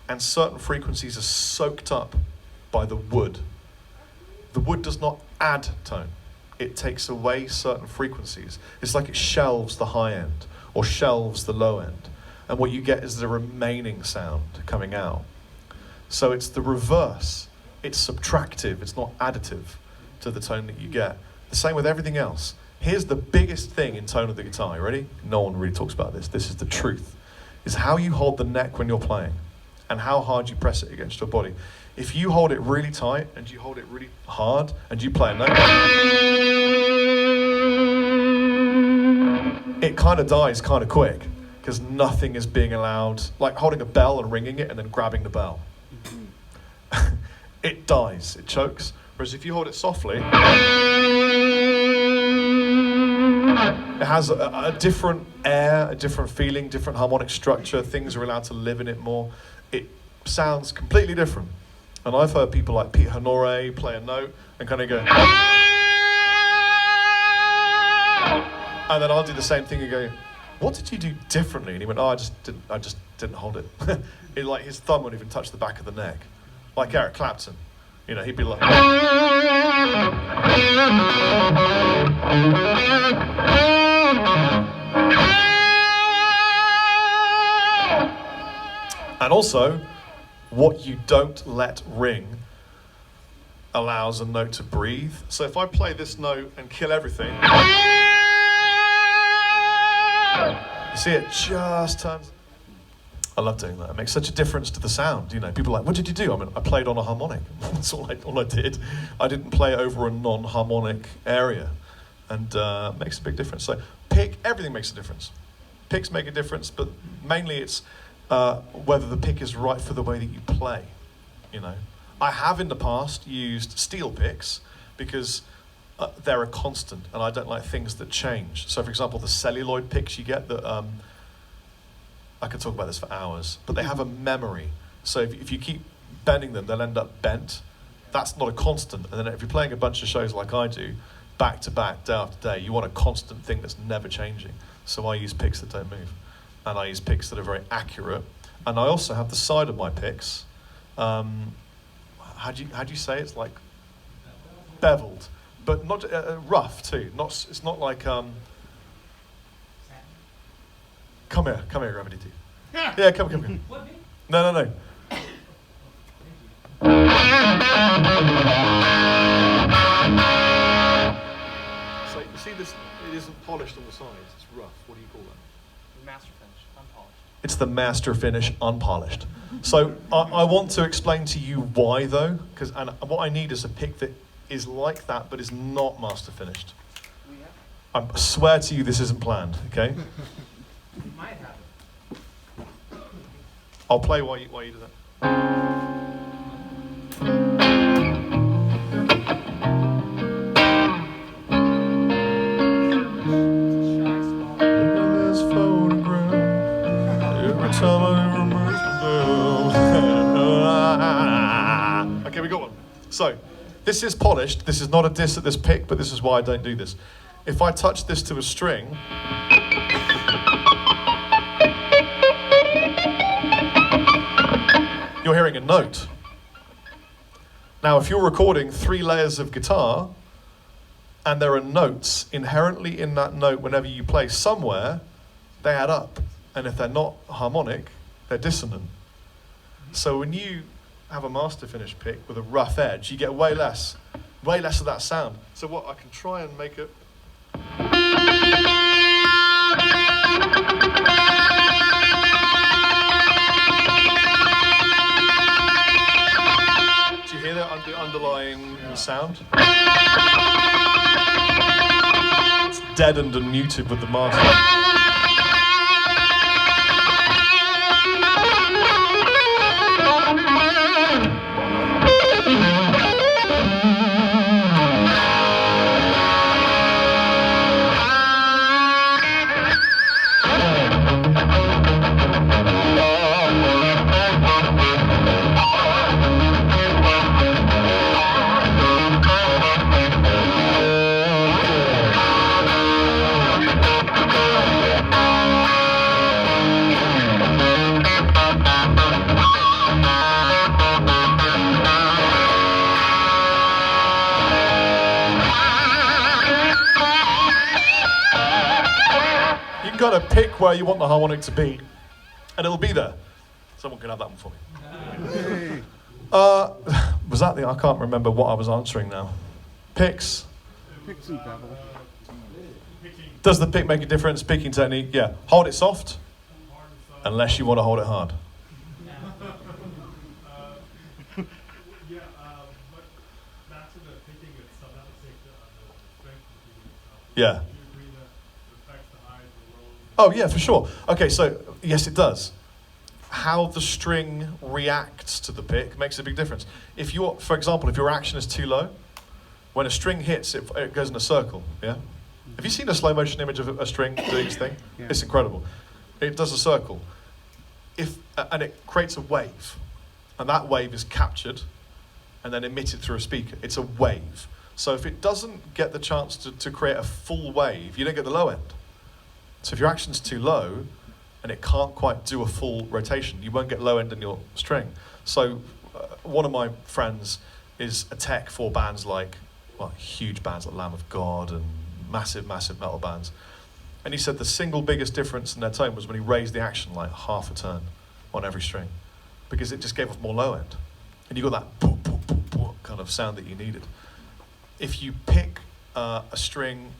and certain frequencies are soaked up by the wood. The wood does not add tone. It takes away certain frequencies. It's like it shelves the high end or shelves the low end. And what you get is the remaining sound coming out. So it's the reverse. It's subtractive. It's not additive to the tone that you get. The same with everything else. Here's the biggest thing in tone of the guitar. You ready? No one really talks about this. This is the truth. Is how you hold the neck when you're playing and how hard you press it against your body. If you hold it really tight and you hold it really hard and you play a note, it kind of dies kind of quick because nothing is being allowed, like holding a bell and ringing it and then grabbing the bell. It dies, it chokes. Whereas if you hold it softly, it has a different air, a different feeling, different harmonic structure. Things are allowed to live in it more. It sounds completely different. And I've heard people like Pete Honore play a note and kind of go, and then I'll do the same thing and go, what did you do differently? And he went, oh, I just didn't hold it. Like his thumb wouldn't even touch the back of the neck. Like Eric Clapton. You know, he'd be like, and also, what you don't let ring allows a note to breathe. So if I play this note and kill everything, you see it just turns. I love doing that. It makes such a difference to the sound. You know, people are like, what did you do? I mean, I played on a harmonic. That's all I did. I didn't play over a non-harmonic area. And it makes a big difference. So pick, everything makes a difference. Picks make a difference, but mainly it's whether the pick is right for the way that you play. You know, I have in the past used steel picks because they're a constant, and I don't like things that change. So, for example, the celluloid picks you get that I could talk about this for hours, but they have a memory. So if you keep bending them, they'll end up bent. That's not a constant. And then if you're playing a bunch of shows like I do, back to back, day after day, you want a constant thing that's never changing. So I use picks that don't move. And I use picks that are very accurate. And I also have the side of my picks. How do you say it? It's like beveled, but not rough too. It's not like come here, Gravity 2. Yeah, come. No. So you see this, it isn't polished on the sides, it's rough. What do you call that? Master finish, unpolished. It's the master finish unpolished. So I want to explain to you why though, and what I need is a pick that is like that but is not master finished. I swear to you this isn't planned, okay? You might have it. I'll play while you do that. Okay, we got one. So, this is polished. This is not a diss at this pick, but this is why I don't do this. If I touch this to a string, you're hearing a note. Now, if you're recording 3 layers of guitar, and there are notes inherently in that note whenever you play somewhere, they add up. And if they're not harmonic, they're dissonant. So when you have a master finish pick with a rough edge, you get way less of that sound. So what I can try and make it. Do you hear that underlying sound? It's deadened and muted with the master. Got to pick where you want the harmonic to be, and it'll be there. Someone can have that one for me. Was that the? I can't remember what I was answering now. Picks. Picks and bevel. Does the pick make a difference? Picking technique, yeah. Hold it soft, unless you want to hold it hard. But back to the picking itself, that would take the strength of the picking itself. Yeah. Oh yeah, for sure. Okay, so yes, it does. How the string reacts to the pick makes a big difference. If you're, for example, if your action is too low, when a string hits, it goes in a circle. Yeah. Have you seen a slow motion image of a string doing its thing? Yeah. It's incredible. It does a circle. And it creates a wave, and that wave is captured, and then emitted through a speaker. It's a wave. So if it doesn't get the chance to create a full wave, you don't get the low end. So if your action's too low and it can't quite do a full rotation, you won't get low end in your string. So one of my friends is a tech for bands like, well, huge bands like Lamb of God and massive metal bands. And he said the single biggest difference in their tone was when he raised the action like half a turn on every string, because it just gave off more low end. And you got that boom, boom, boom, boom kind of sound that you needed. If you pick a string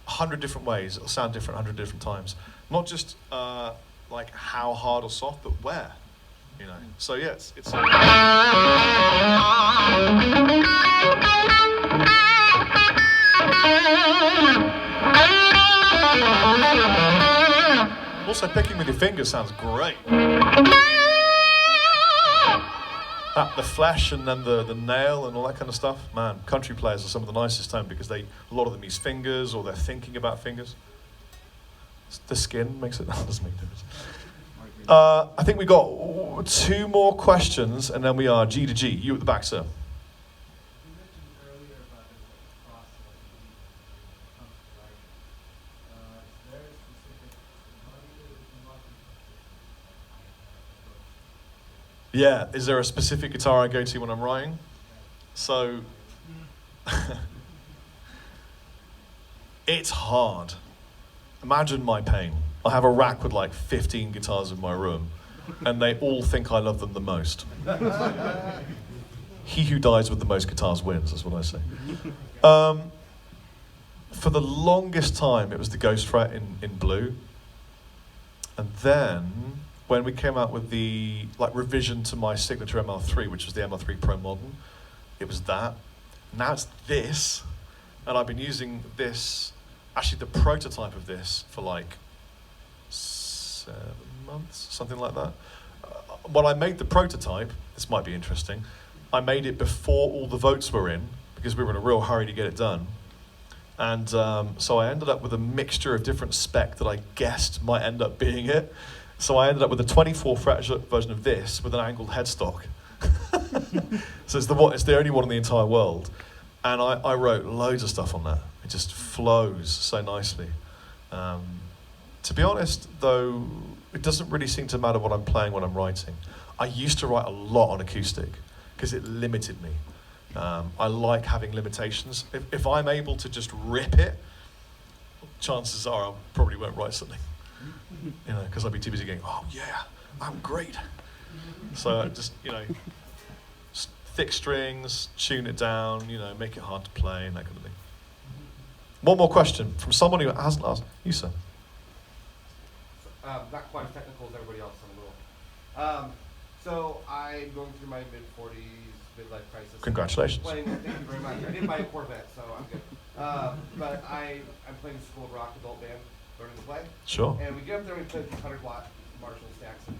100 different ways, it'll sound different 100 different times. Not just like how hard or soft, but where, you know. So yeah, it's also picking with your fingers sounds great. The flash and then the nail and all that kind of stuff. Man, country players are some of the nicest tone because a lot of them use fingers or they're thinking about fingers. The skin makes it, that doesn't make a difference. I think we got 2 more questions, and then we are G to G. You at the back, sir. Yeah, is there a specific guitar I go to when I'm writing? So, it's hard. Imagine my pain. I have a rack with like 15 guitars in my room, and they all think I love them the most. He who dies with the most guitars wins, that's what I say. For the longest time, it was the Ghost Fret in blue. And then, when we came out with the revision to my signature ML3, which was the ML3 Pro Modern, it was that. Now it's this, and I've been using this, actually the prototype of this, for like 7 months, something like that. When I made the prototype, this might be interesting, I made it before all the votes were in, because we were in a real hurry to get it done. And so I ended up with a mixture of different spec that I guessed might end up being it. So I ended up with a 24 fret version of this with an angled headstock. So it's the only one in the entire world. And I wrote loads of stuff on that. It just flows so nicely. To be honest, though, it doesn't really seem to matter what I'm playing when I'm writing. I used to write a lot on acoustic because it limited me. I like having limitations. If I'm able to just rip it, chances are I probably won't write something. Because I'd be too busy going, oh yeah, I'm great. So just, thick strings, tune it down, make it hard to play and that kind of thing. One more question from someone who hasn't asked. You, sir. Not quite as technical as everybody else, I'm a little. So I'm going through my mid-40s, midlife crisis. Congratulations. Thank you very much. I didn't buy a Corvette, so I'm good. But I'm playing School of Rock adult band, learning to play. Sure. And we get up there and we play these 100-watt Marshall stacks. And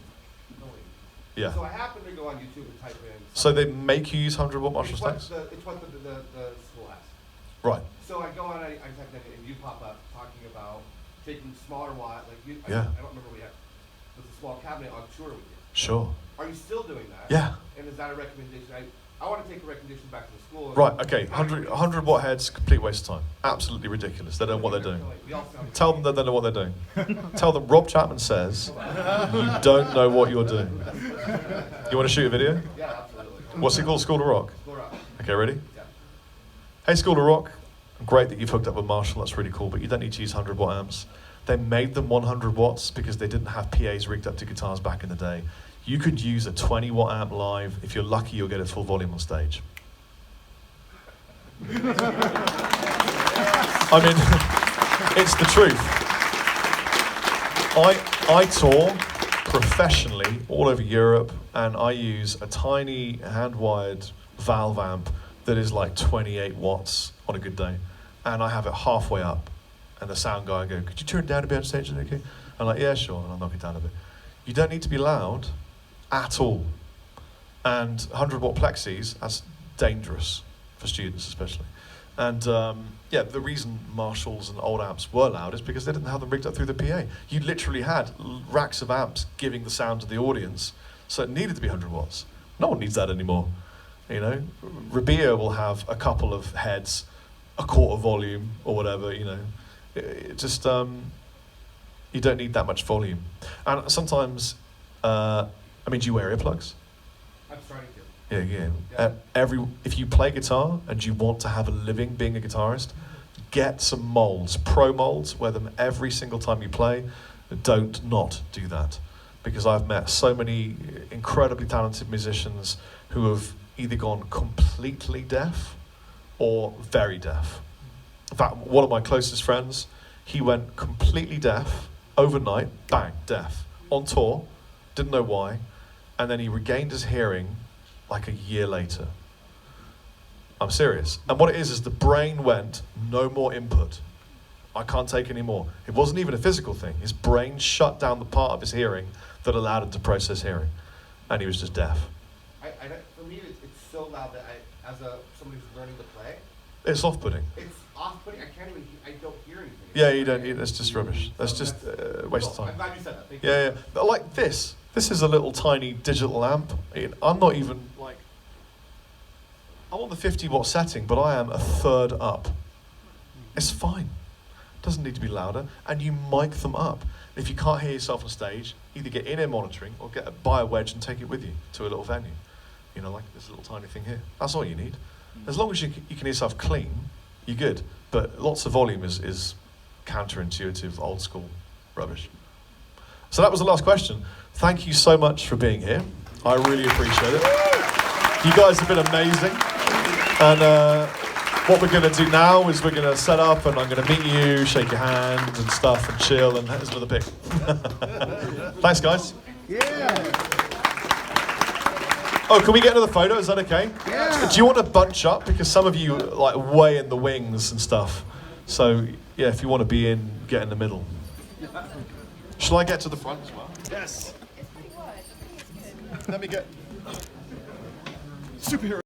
yeah. So I happen to go on YouTube and type in. So they make you use 100-watt Marshall stacks? It's what the school has. Right. So I go on, I type in, and you pop up talking about taking smaller watt, like you. Yeah. I don't remember what we had. It was a small cabinet on tour with you. Sure. Are you still doing that? Yeah. And is that a recommendation? I want to take a recommendation back to the school. Right, okay, 100 watt heads, complete waste of time. Absolutely ridiculous. They don't know what they're doing. Tell them that they know what they're doing. Tell them Rob Chapman says you don't know what you're doing. You want to shoot a video? Yeah, absolutely. What's it called? School of Rock? School of Rock. Okay, ready? Yeah. Hey, School of Rock. Great that you've hooked up with Marshall, that's really cool, but you don't need to use 100 watt amps. They made them 100 watts because they didn't have PAs rigged up to guitars back in the day. You could use a 20 watt amp live. If you're lucky, you'll get it full volume on stage. I mean, it's the truth. I tour professionally all over Europe, and I use a tiny hand-wired valve amp that is like 28 watts on a good day. And I have it halfway up, and the sound guy go, could you turn it down a bit on stage? Okay? I'm like, yeah, sure, and I'll knock it down a bit. You don't need to be loud at all. And 100 watt plexis, that's dangerous for students especially. And yeah, the reason Marshalls and old amps were loud is because they didn't have them rigged up through the PA. You literally had racks of amps giving the sound to the audience, so it needed to be 100 watts. No one needs that anymore. Rabea will have a couple of heads, a quarter volume or whatever, It just, you don't need that much volume. And sometimes, do you wear earplugs? I'm starting to. Yeah. Yeah. If you play guitar and you want to have a living being a guitarist, get some molds, pro molds, wear them every single time you play. Don't not do that. Because I've met so many incredibly talented musicians who have either gone completely deaf or very deaf. In fact, one of my closest friends, he went completely deaf, overnight, bang, deaf, on tour, didn't know why, and then he regained his hearing like a year later. I'm serious. And what it is the brain went, no more input. I can't take any more. It wasn't even a physical thing. His brain shut down the part of his hearing that allowed him to process hearing. And he was just deaf. For me, it's so loud that as somebody who's learning to play, It's off-putting. it's off-putting. I don't hear anything. Yeah, you don't. That's just rubbish. That's just waste of Cool. time. I'm glad you said that. Thank you. Yeah, yeah. But like this is a little tiny digital amp. I'm not even like, I'm on the 50-watt setting, but I am a third up. It's fine. Doesn't need to be louder, and you mic them up. If you can't hear yourself on stage, either get in-ear monitoring or buy a wedge and take it with you to a little venue. You know, like this little tiny thing here. That's all you need. As long as you can hear yourself clean, you're good. But lots of volume is counterintuitive, old school rubbish. So that was the last question. Thank you so much for being here. I really appreciate it. You guys have been amazing. And what we're going to do now is we're going to set up and I'm going to meet you, shake your hand and stuff and chill, and here's another pic. Thanks, guys. Yeah. Oh, can we get another photo? Is that okay? Yeah. Do you want to bunch up? Because some of you are like way in the wings and stuff. So, yeah, if you want to be in, get in the middle. Shall I get to the front as well? Yes. Let me get superhero.